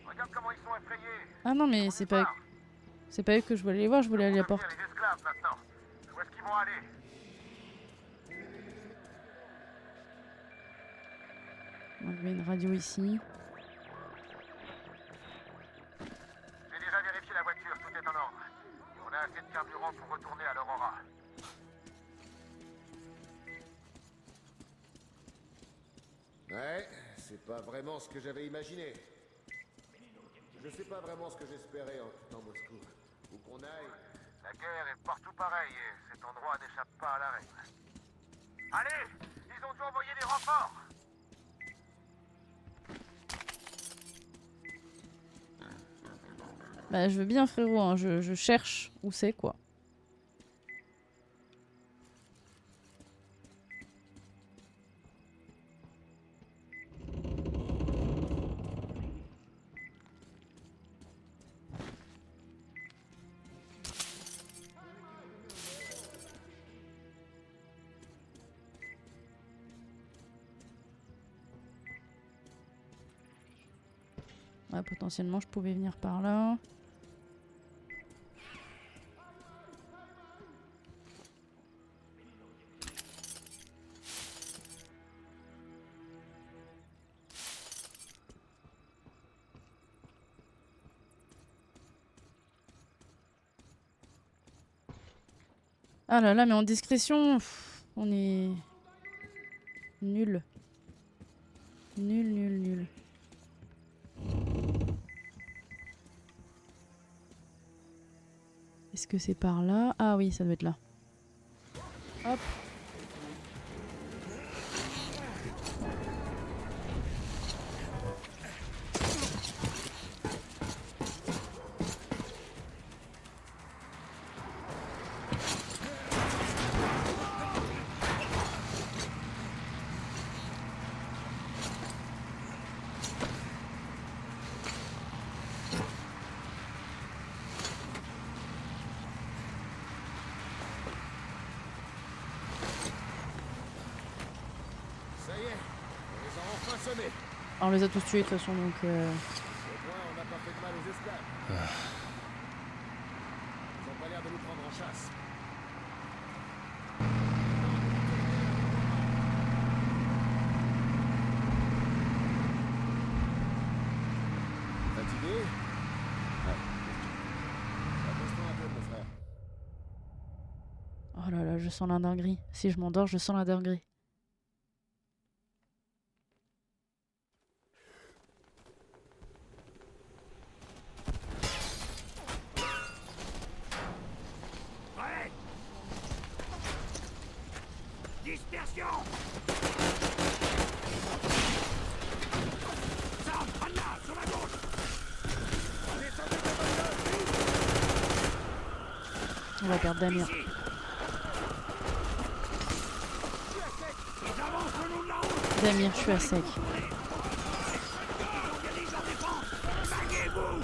Regarde comment ils sont effrayés. Ah non, mais On c'est y pas part. eux que je voulais aller voir, je voulais aller à la Devenir porte. les esclaves maintenant. Où est-ce qu'ils vont aller? On va une radio ici. J'ai déjà vérifié la voiture, tout est en ordre. On a assez de carburant pour retourner à l'Aurora. Ouais, c'est pas vraiment ce que j'avais imaginé. Je sais pas vraiment ce que j'espérais en quittant Moscou. Où qu'on aille... La guerre est partout pareille et cet endroit n'échappe pas à la règle. Allez, ils ont dû envoyer des renforts. Bah je veux bien frérot, hein. Je cherche où c'est quoi. Ouais, potentiellement je pouvais venir par là. Ah là là, mais en discrétion, on est nul. Nul, nul, nul. Est-ce que c'est par là? Ah oui, ça doit être là. Hop. Ça y est, on les a enfin semés. Ah, on les a tous tués de toute façon, donc... Au moins, on n'a pas fait de mal aux esclaves. Ils ont pas l'air de nous prendre en chasse. Fatigué? Ouais. Repose-toi un peu, mon frère. Oh là là, je sens la dinguerie. Si je m'endors, je sens la dinguerie. Ouais. Dispersion. Sam, Anna, sur la gauche. On va perdre Damir. Ici. Ils avancent le long de la route. Damir, je suis à sec. Organise leur défense. Baguez-vous.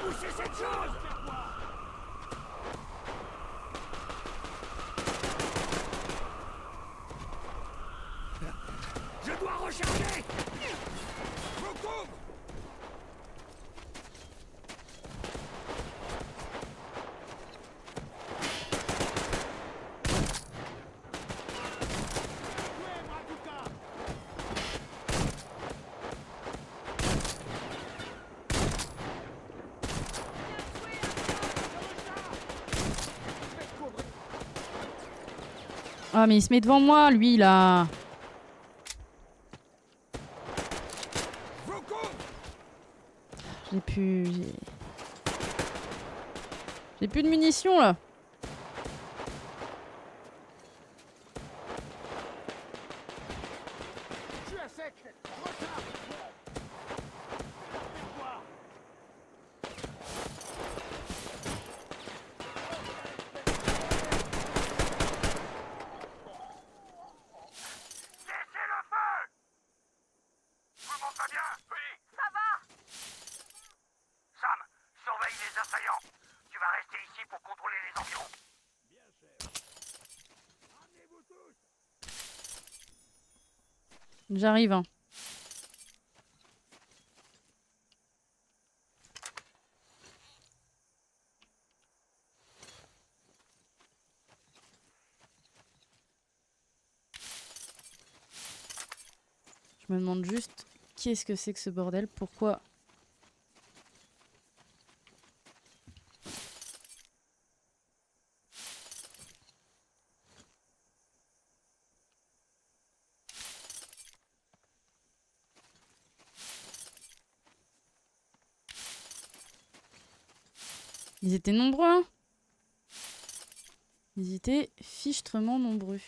Poussez cette chose. Je dois recharger. Beaucoup. Ah mais il se met devant moi, lui, là. J'ai plus... J'ai plus de munitions, là. Je suis à sec. Retard. Cessez le feu. Tout le monde va bien? Oui. Ça va. Sam, surveille les assaillants. Tu vas rester ici pour contrôler les environs. Bien, chef. Ramenez-vous tous. J'arrive, hein. Je me demande juste qu'est-ce que c'est que ce bordel, pourquoi... Ils étaient nombreux, hein. Ils étaient fichtrement nombreux.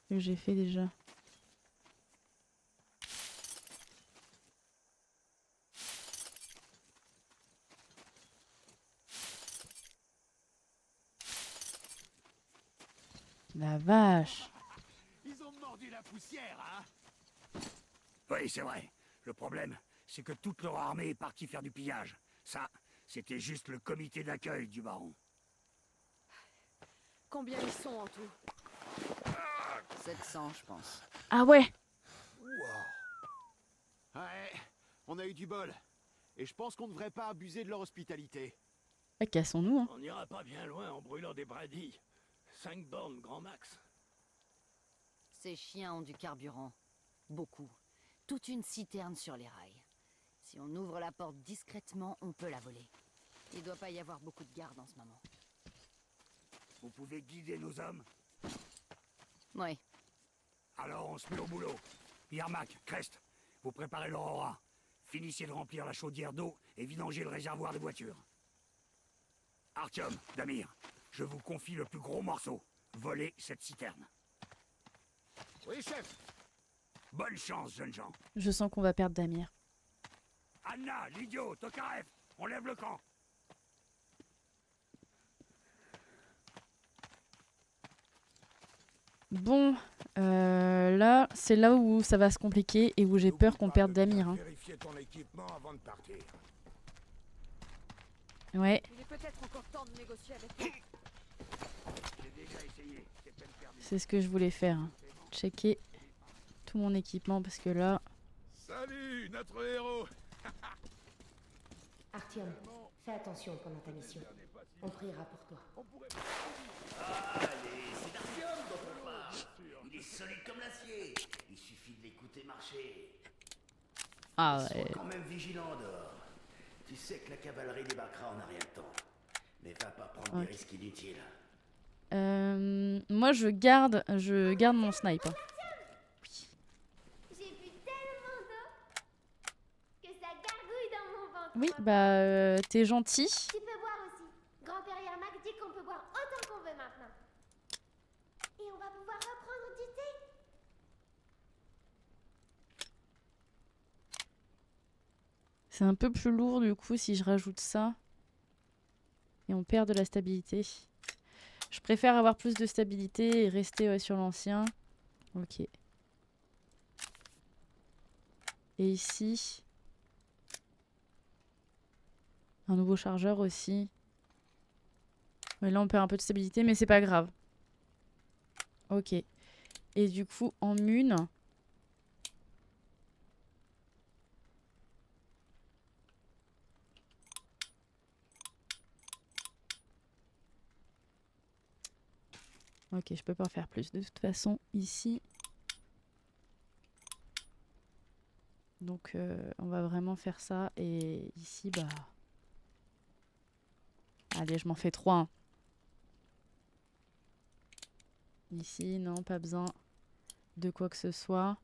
Que j'ai fait déjà. La vache. Ils ont mordu la poussière, hein? Oui, c'est vrai. Le problème, c'est que toute leur armée est partie faire du pillage. Ça, c'était juste le comité d'accueil du baron. Combien ils sont en tout? 700, je pense. Ah ouais. Ouais, on a eu du bol. Et je pense qu'on ne devrait pas abuser de leur hospitalité. Ah, cassons-nous, hein. On n'ira pas bien loin en brûlant des bradilles. 5 bornes grand max. Ces chiens ont du carburant. Beaucoup. Toute une citerne sur les rails. Si on ouvre la porte discrètement, on peut la voler. Il doit pas y avoir beaucoup de gardes en ce moment. Vous pouvez guider nos hommes? Oui. Alors on se met au boulot. Yarmak, Crest, vous préparez l'Aurora. Finissez de remplir la chaudière d'eau et vidangez le réservoir de voitures. Artyom, Damir, je vous confie le plus gros morceau. Volez cette citerne. Oui, chef. Bonne chance, jeunes gens. Je sens qu'on va perdre Damir. Anna, l'idiot, Tokarev, on lève le camp. Bon, là, c'est là où ça va se compliquer et où j'ai peur qu'on perde Damir, hein. Vérifier ton équipement avant de partir. Ouais. Il est peut-être encore temps de négocier avec nous. J'ai déjà essayé, c'est peine perdue. C'est ce que je voulais faire, hein. Checker tout mon équipement parce que là... Salut, notre héros. Artyom, fais attention pendant ta mission. On priera pour toi. Allez, c'est Artyom dont on parle. Il est solide comme l'acier. Il suffit de l'écouter marcher. Ah Sois ouais. quand même vigilant dehors. Tu sais que la cavalerie débarquera en un rien de temps. Mais va pas prendre des risques inutiles. Moi, je garde mon snipe, hein. J'ai bu tellement d'eau que ça gargouille dans mon ventre. Oui, bah, t'es gentil. Tu peux boire aussi. Grand-père Yermak dit qu'on peut boire autant qu'on veut maintenant. Et on va pouvoir reprendre du thé. C'est un peu plus lourd du coup si je rajoute ça. Et on perd de la stabilité. Je préfère avoir plus de stabilité et rester sur l'ancien. Ok. Et ici... un nouveau chargeur aussi. Ouais, là on perd un peu de stabilité mais c'est pas grave. Ok. Et du coup en mune... Ok, je peux pas en faire plus. De toute façon, ici... donc, on va vraiment faire ça. Et ici, bah... allez, je m'en fais 3. Hein. Ici, non, pas besoin de quoi que ce soit.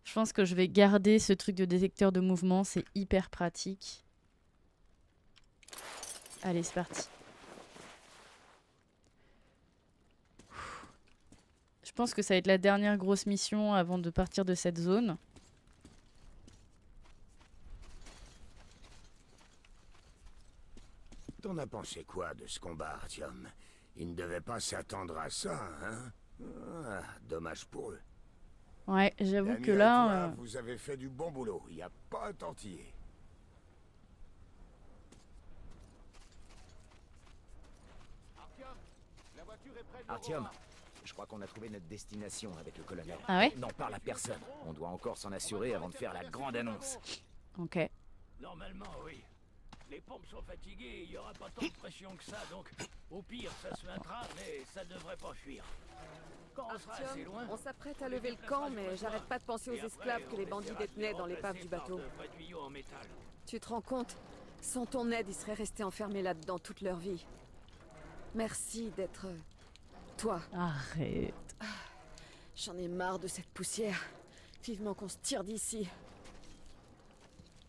Je pense que je vais garder ce truc de détecteur de mouvement. C'est hyper pratique. Allez, c'est parti. Je pense que ça va être la dernière grosse mission avant de partir de cette zone. T'en as pensé quoi de ce combat, Artyom? Ils ne devaient pas s'attendre à ça, hein? Ah, dommage pour eux. Ouais, j'avoue que Daniel, là... toi, vous avez fait du bon boulot. Il n'y a pas à tortiller. Artyom, je crois qu'on a trouvé notre destination avec le colonel. Ah ouais? N'en parle à personne. On doit encore s'en assurer avant de faire la grande annonce. Ok. Normalement, oui. Les pompes sont fatiguées, il n'y aura pas tant de pression que ça, donc au pire, ça se maintra, mais ça devrait pas fuir. Quand on sera assez loin... On s'apprête à lever le camp, mais j'arrête pas de penser aux esclaves que les bandits détenaient dans l'épave du bateau. Tu te rends compte? Sans ton aide, ils seraient restés enfermés là-dedans toute leur vie. Merci d'être... toi. Arrête. J'en ai marre de cette poussière. Vivement qu'on se tire d'ici.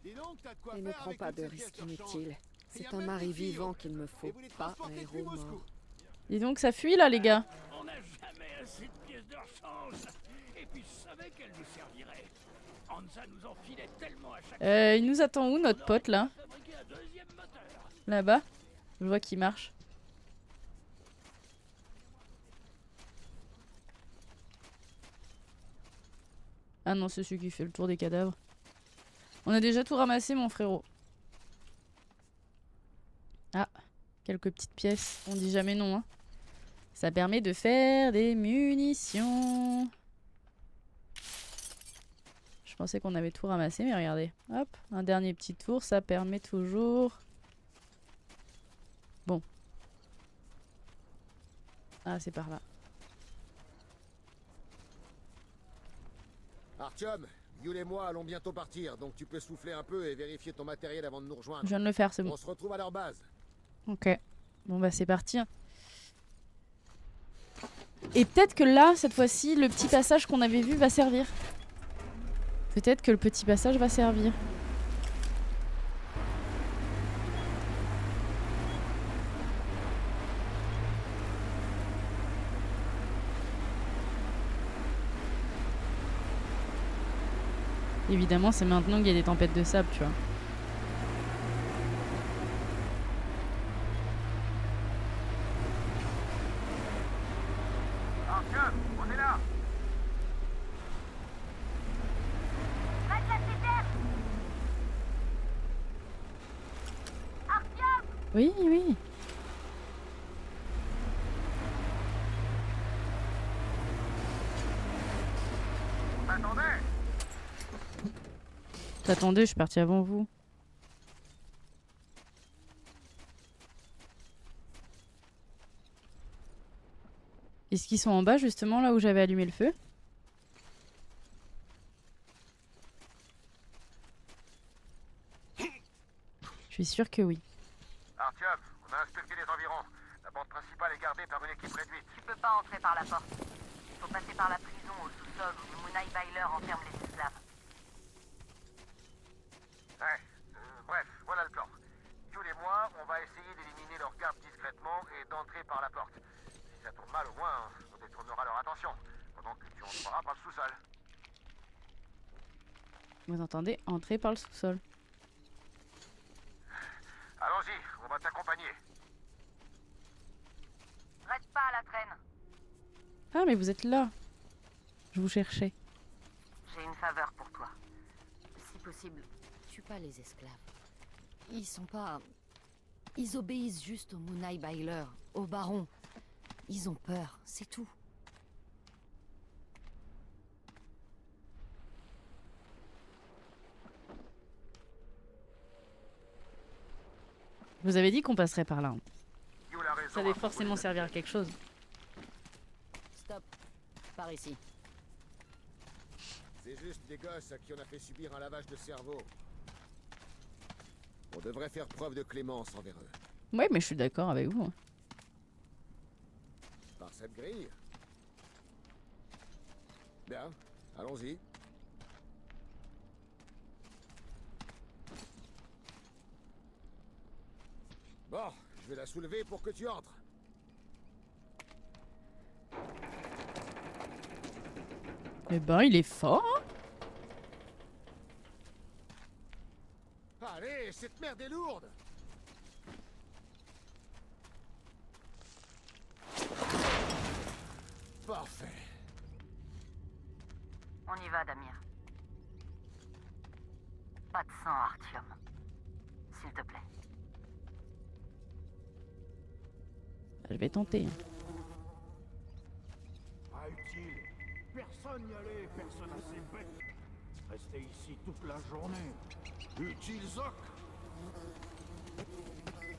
Dis donc, t'as de quoi Et ne faire prends avec pas toutes de ces pièces risques de rechange. inutiles. Et y C'est a un même mari des filles, vivant hein. qu'il me faut, Et vous les pas un transportez depuis héros Moscou. mort. Dis donc, ça fuit là, les gars. On n'a jamais assez de pièces de rechange. Et puis je savais qu'elles nous serviraient. Hansa nous en filait tellement à chaque Il nous attend où, notre pote, là? fabriquer un deuxième moteur. Là-bas. Je vois qu'il marche. Ah non, c'est celui qui fait le tour des cadavres. On a déjà tout ramassé, mon frérot. Ah, quelques petites pièces. On dit jamais non, hein. Ça permet de faire des munitions. Je pensais qu'on avait tout ramassé, mais regardez. Hop, un dernier petit tour, ça permet toujours... Bon. Ah, c'est par là. Artyom, Yul et moi allons bientôt partir, donc tu peux souffler un peu et vérifier ton matériel avant de nous Je rejoindre. viens de le faire, c'est bon. On se retrouve à leur base. Ok. Bon bah c'est parti. Et peut-être que là, cette fois-ci, le petit passage qu'on avait vu va servir. Peut-être que le petit passage va servir. Évidemment, c'est maintenant qu'il y a des tempêtes de sable, tu vois. Artyom, on est là. Reste la citerne! Artyom! Oui, oui. Attendez. Attendez, je suis parti avant vous. Est-ce qu'ils sont en bas, justement, là où j'avais allumé le feu? Je suis sûre que oui. Artyom, on a inspecté les environs. La bande principale est gardée par une équipe réduite. Tu peux pas entrer par la porte. Il faut passer par la prison au sous-sol où le Munai Bailer enferme les esclaves. Ouais, bref, voilà le plan. Yul et moi, on va essayer d'éliminer leurs gardes discrètement et d'entrer par la porte. Si ça tourne mal, au moins, on détournera leur attention. Pendant que tu entreras par le sous-sol. Vous entendez? Entrer par le sous-sol. Allons-y, on va t'accompagner. Reste pas à la traîne. Ah, mais vous êtes là. Je vous cherchais. J'ai une faveur pour toi. Si possible, tue pas les esclaves. Ils sont pas... Ils obéissent juste au Munai Bailer, au baron. Ils ont peur, c'est tout. Vous avez dit qu'on passerait par là. Hein. Yul a raison. Ça allait forcément servir à quelque chose. Stop. Par ici. C'est juste des gosses à qui on a fait subir un lavage de cerveau. On devrait faire preuve de clémence envers eux. Ouais, mais je suis d'accord avec vous. Hein. Par cette grille. Bien, allons-y. Bon, je vais la soulever pour que tu entres. Eh ben, il est fort, hein. Allez, cette merde est lourde. Parfait. On y va, Damir. Pas de sang, Artyom. S'il te plaît. Je vais tenter. Pas utile. Personne n'y allait, personne à ces bêtes. Restez ici toute la journée. Utile Zoc.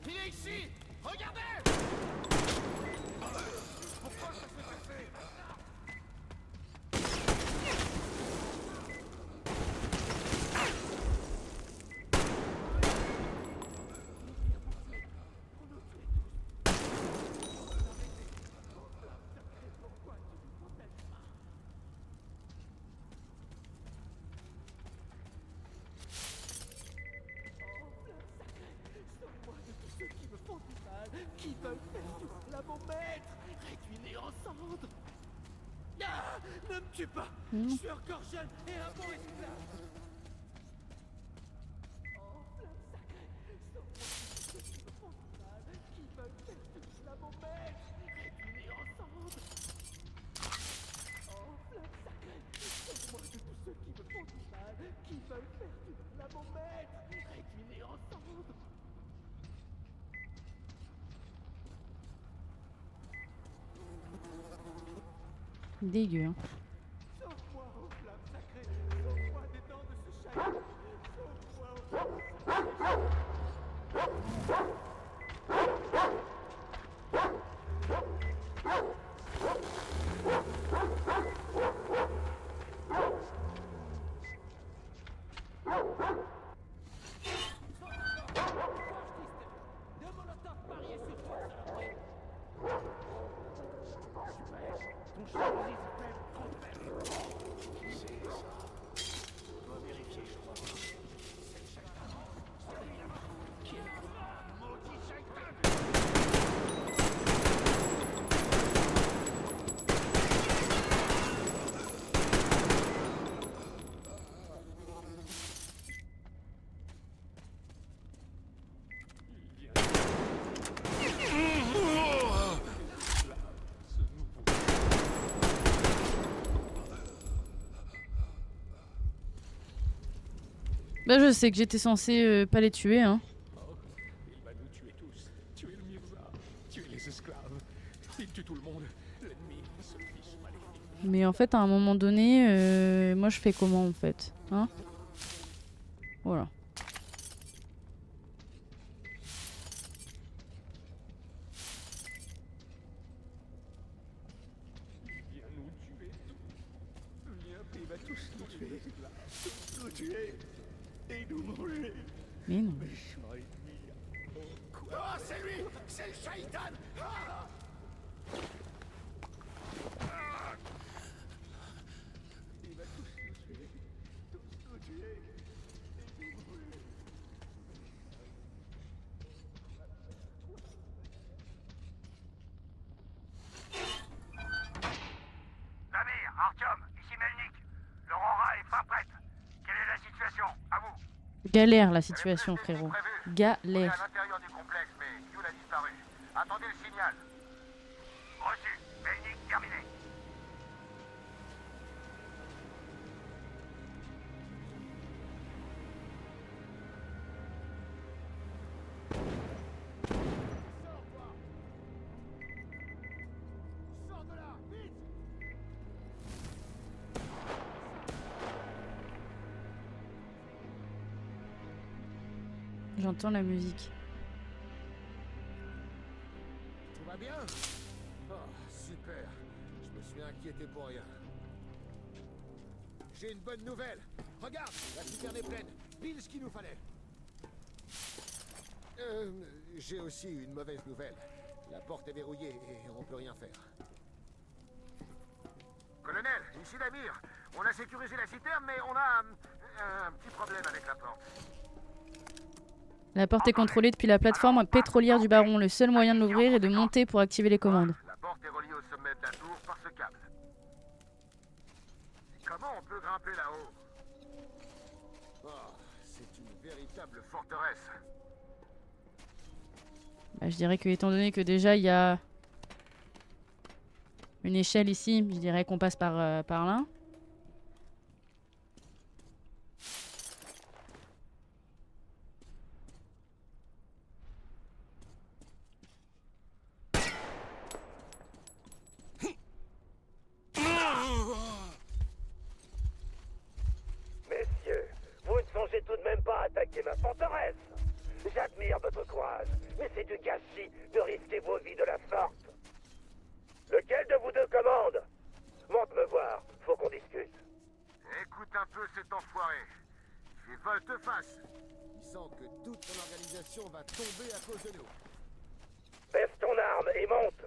Il est ici. Regardez. Pourquoi ça s'est passé? Qui veulent faire du mal à mon maître? Réduis-les en cendres. Ah, ne me tue pas. Je suis encore jeune et un bon esclave. Oh, flamme sacrée, sauve-moi de ceux qui me font du mal, qui veulent faire du mal à mon maître. Réduis-les en cendres. Oh, flamme sacrée, sauve-moi de tous ceux qui me font du mal, qui veulent faire du mal à mon maître. Réduis-les en cendres. Dégueu. Hein. Sauve-moi aux flammes sacrées. Sauve-moi des dents de ce chagrin. Sauve-moi aux flammes sacrées. Deux molotovs pariés sur toi, saloperie. Ton chien existe même trop faible. Qui c'est ça? On doit vérifier, je crois. C'est le Shaitan. C'est évidemment. Qui est là? Maudit Shaitan! Bah je sais que j'étais censé pas les tuer hein. Il va nous tuer tous. Tuer le Mirza. Tuer les esclaves. Il tue tout le monde. L'ennemi, ce fils maléfique. Mais en fait à un moment donné, moi je fais comment en fait hein? Voilà. Il vient nous tuer tous. Il va tous nous tuer. Tous nous tuer. Et nous manger. Mais non. Méchant ennemi. Oh, quoi? Oh, c'est lui! C'est le Shaitan! Ah! Il va tous nous tuer. Tous nous tuer. Et nous manger. Damir, Artyom, ici Melnik. L'Aurora est pas prête. Quelle est la situation? À vous. Galère la situation frérot. On est Galère. à l'intérieur du complexe, mais Yul a disparu. Attendez le signal. Reçu. Melnik, terminé. Sors de là, vite! J'entends la musique. Tout va bien? Oh, super. Je me suis inquiété pour rien. J'ai une bonne nouvelle. Regarde, la citerne est pleine. Pile ce qu'il nous fallait. J'ai aussi une mauvaise nouvelle. La porte est verrouillée et on peut rien faire. Colonel, ici Damir. On a sécurisé la citerne, mais on a un petit problème avec la porte. La porte est contrôlée depuis la plateforme pétrolière du Baron. Le seul moyen de l'ouvrir est de monter pour activer les commandes. La porte est reliée au sommet de la tour par ce câble. Comment on peut grimper là-haut? Oh, c'est une véritable Forteresse. Bah, je dirais que étant donné que déjà il y a Une échelle ici, je dirais qu'on passe par là. Messieurs, vous ne songez tout de même pas à attaquer ma forteresse. J'admire votre courage, mais c'est du gâchis de risquer vos vies de la sorte. Lequel de vous deux commande? Monte me voir, faut qu'on discute. Écoute un peu cet enfoiré. J'ai volte-face. Il sent que toute ton organisation va tomber à cause de nous. Baisse ton arme et monte.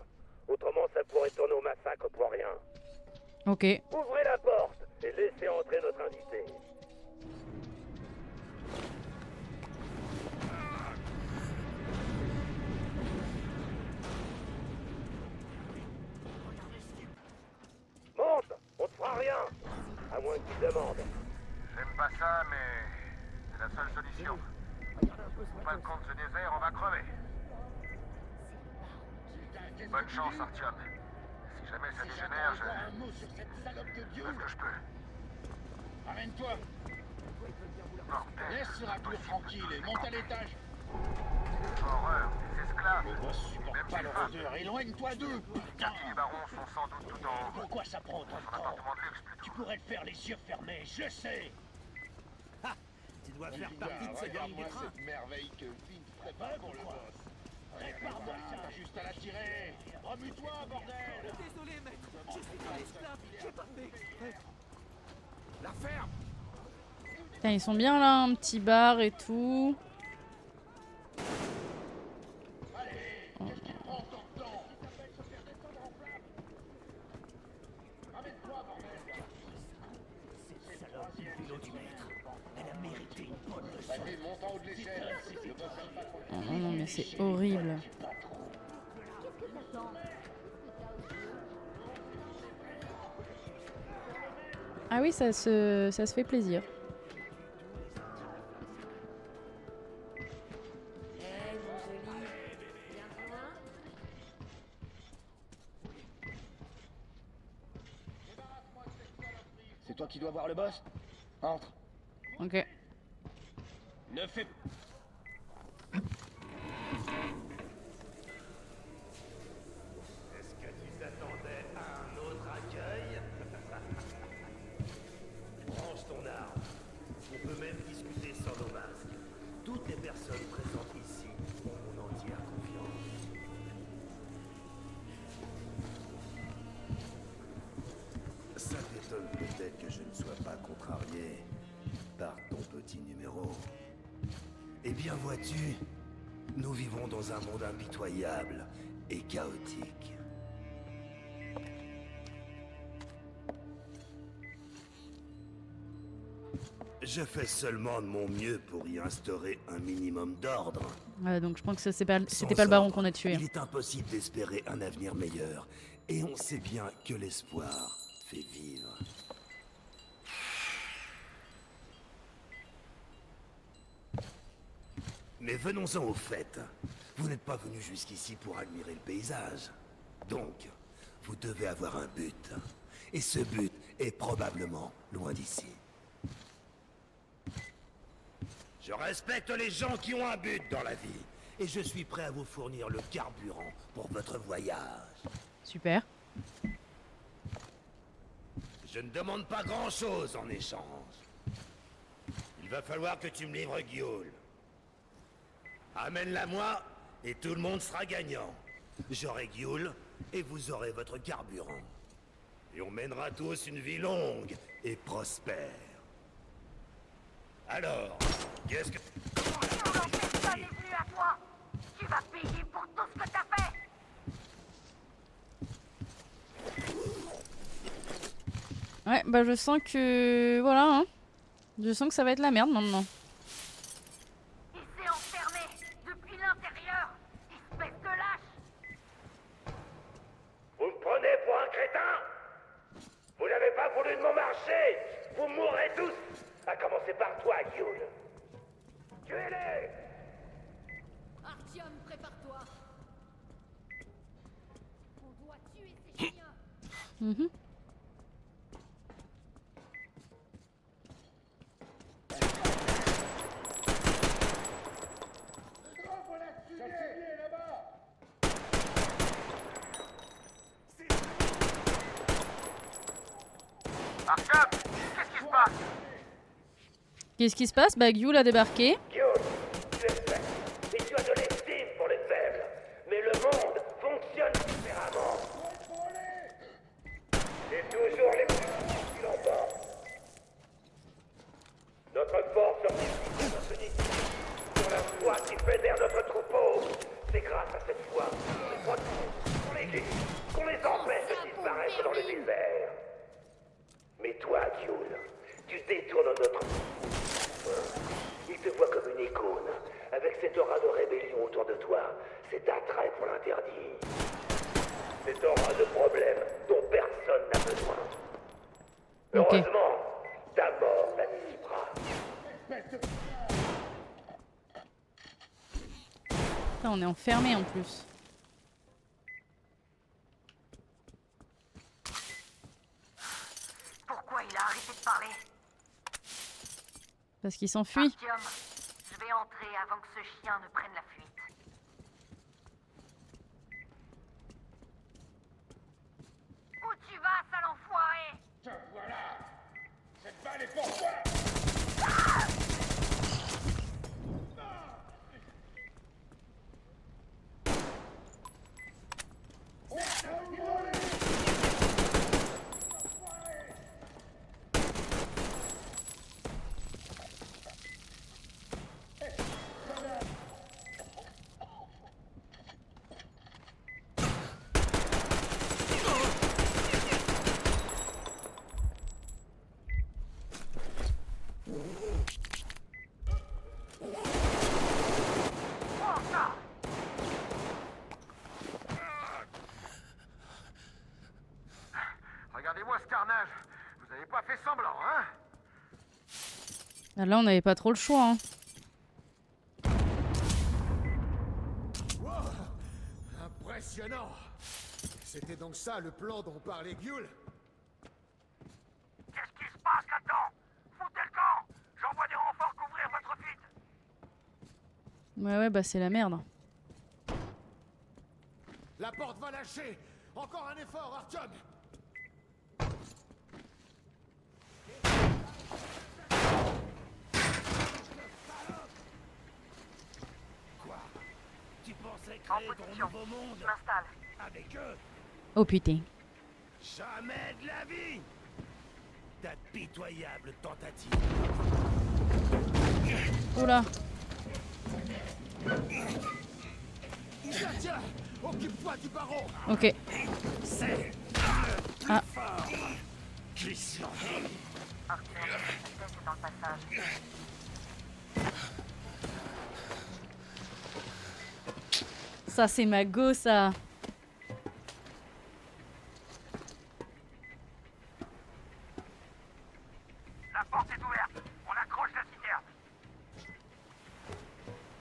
Autrement, ça pourrait tourner au massacre pour rien. Ok. Ouvrez la porte et laissez entrer notre invité. Monte, on te fera rien. À moins que tu demandes. J'aime pas ça, mais c'est la seule solution. Pas le compte ce désert, on va crever. Bonne chance, Artyom. Si jamais ça dégénère, je fais ce que je peux. Ramène-toi. Bordel. Laisse ce raccour tranquille et monte à l'étage. Horreur, des esclaves. Le boss supporte pas leur odeur. Éloigne-toi d'eux. Putain. Les barons sont sans doute tout en haut. Pourquoi ça prend autant Son de temps? appartement de luxe, plutôt. Tu pourrais le faire les yeux fermés, je sais. Tu dois faire partie de ces gangs des trains. Cette merveille que Vince prépare pour le boss. Prépare-moi ça, juste à la tirer. Remue-toi, bordel. Désolé, maître. Je suis un esclave. J'ai pas fait exprès. La ferme. Putain, ils sont bien là, un petit bar et tout. Oh non, non, mais c'est horrible. Ah oui, ça se fait plaisir. C'est toi qui dois voir le boss? Entre. Ok. Ne fais Est-ce que tu t'attendais à un autre accueil? Range ton arme. On peut même discuter sans nos masques. Toutes les personnes présentes ici ont mon entière confiance. Ça t'étonne peut-être que je ne sois pas contrarié par ton petit numéro. Eh bien, vois-tu, nous vivons dans un monde impitoyable et chaotique. Je fais seulement de mon mieux pour y instaurer un minimum d'ordre. Ouais, donc je pense que c'était pas Sans le baron ordre, qu'on a tué. Il est impossible d'espérer un avenir meilleur. Et on sait bien que l'espoir fait vivre. Mais venons-en au fait. Vous n'êtes pas venu jusqu'ici pour admirer le paysage. Donc, vous devez avoir un but. Et ce but est probablement loin d'ici. Je respecte les gens qui ont un but dans la vie. Et je suis prêt à vous fournir le carburant pour votre voyage. Super. Je ne demande pas grand-chose en échange. Il va falloir que tu me livres Gyoul. Amène-la moi, et tout le monde sera gagnant. J'aurai Gyoul, et vous aurez votre carburant. Et on mènera tous une vie longue et prospère. Alors, qu'est-ce que... Personne n'est venu à toi. Tu vas payer pour tout ce que t'as fait. Ouais, bah je sens que... Voilà, hein. Je sens que ça va être la merde maintenant. Il s'est enfermé depuis l'intérieur. Espèce de lâche. Vous me prenez pour un crétin? Vous n'avez pas voulu de mon marché. Vous mourrez tous. À commencer par toi, Gyoul. Tuez-les! Artyom, prépare-toi. On doit tuer ces chiens. Mhm. Arkham, qu'est-ce qui se passe? Qu'est-ce qui se passe? Bah, Gyul a débarqué. Guillaume, tu es faible, et tu as de l'estime pour les faibles. Mais le monde fonctionne différemment. C'est toujours les plus forts qui l'emportent. Notre force réside sur notre unité, sur la foi qui fédère notre troupeau. C'est grâce à cette foi qu'on les protège, qu'on les guide, qu'on les empêche de disparaître dans le désert. Mais toi, Gyul, tu détournes notre... Il te voit comme une icône, avec cette aura de rébellion autour de toi, cet attrait pour l'interdit. Cette aura de problèmes dont personne n'a besoin. Heureusement, ta mort la dissipera. Putain, on est enfermé en plus. Pourquoi il a arrêté de parler? Parce qu'il s'enfuit. Artyom, je vais entrer avant que ce chien ne prenne la fuite. Où tu vas, sale enfoiré? Te voilà! Cette balle est pour toi! Regardez-moi ce carnage. Vous avez pas fait semblant, hein? Ah, là, on n'avait pas trop le choix. Hein. Wow, impressionnant. C'était donc ça le plan dont parlait Gyul? Qu'est-ce qui se passe là-dedans? Foutez le camp! J'envoie des renforts couvrir votre fuite! Ouais, bah c'est la merde. La porte va lâcher. Encore un effort, Artyom. Tu pensais En créer ton position. nouveau monde Je m'installe. avec eux? Oh putain. Jamais de la vie! Ta pitoyable tentative. Oula. Tiens, tiens, occupe-toi du baron. Ok. C'est Ah. qui survit. Artyom, la tête est dans le passage. Ça, c'est ma go, ça. La porte est ouverte. On accroche la citerne.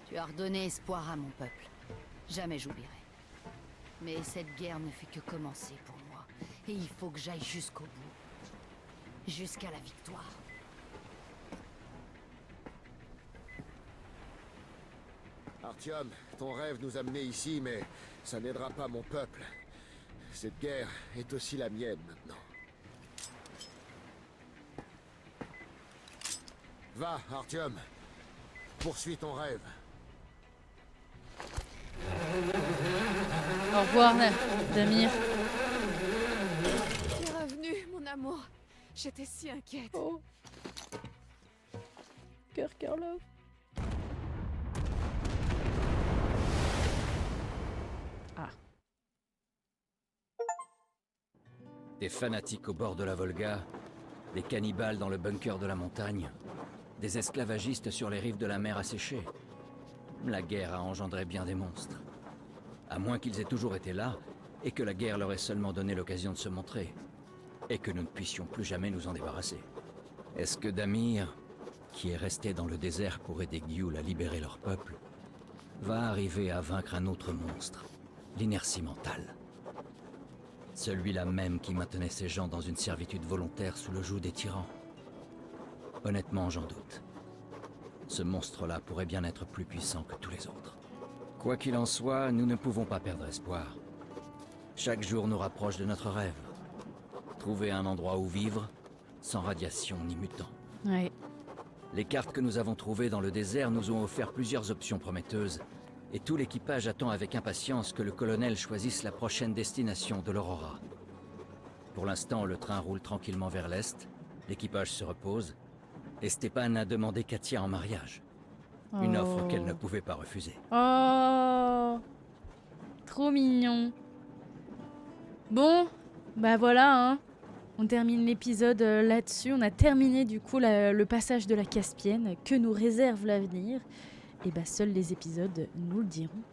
Tu as redonné espoir à mon peuple. Jamais j'oublierai. Mais cette guerre ne fait que commencer pour moi. Et il faut que j'aille jusqu'au bout. Jusqu'à la victoire. Artyom, ton rêve nous a menés ici, mais ça n'aidera pas mon peuple. Cette guerre est aussi la mienne maintenant. Va, Artyom. Poursuis ton rêve. Au revoir, Damir. Tu es revenu, mon amour. J'étais si inquiète. Oh. Cœur, love. Ah. Des fanatiques au bord de la Volga, des cannibales dans le bunker de la montagne, des esclavagistes sur les rives de la mer asséchée. La guerre a engendré bien des monstres. À moins qu'ils aient toujours été là, et que la guerre leur ait seulement donné l'occasion de se montrer, et que nous ne puissions plus jamais nous en débarrasser. Est-ce que Damir, qui est resté dans le désert pour aider Gyul à libérer leur peuple, va arriver à vaincre un autre monstre, l'inertie mentale? Celui-là même qui maintenait ces gens dans une servitude volontaire sous le joug des tyrans. Honnêtement, j'en doute. Ce monstre-là pourrait bien être plus puissant que tous les autres. Quoi qu'il en soit, nous ne pouvons pas perdre espoir. Chaque jour nous rapproche de notre rêve. Trouver un endroit où vivre, sans radiation ni mutants. Ouais. Les cartes que nous avons trouvées dans le désert nous ont offert plusieurs options prometteuses, et tout l'équipage attend avec impatience que le colonel choisisse la prochaine destination de l'Aurora. Pour l'instant, le train roule tranquillement vers l'est, l'équipage se repose, et Stepan a demandé Katia en mariage. Une offre qu'elle ne pouvait pas refuser. Oh, trop mignon. Bon, bah voilà, hein. On termine l'épisode là-dessus. On a terminé du coup le passage de la Caspienne. Que nous réserve l'avenir? Et bah seuls les épisodes nous le diront.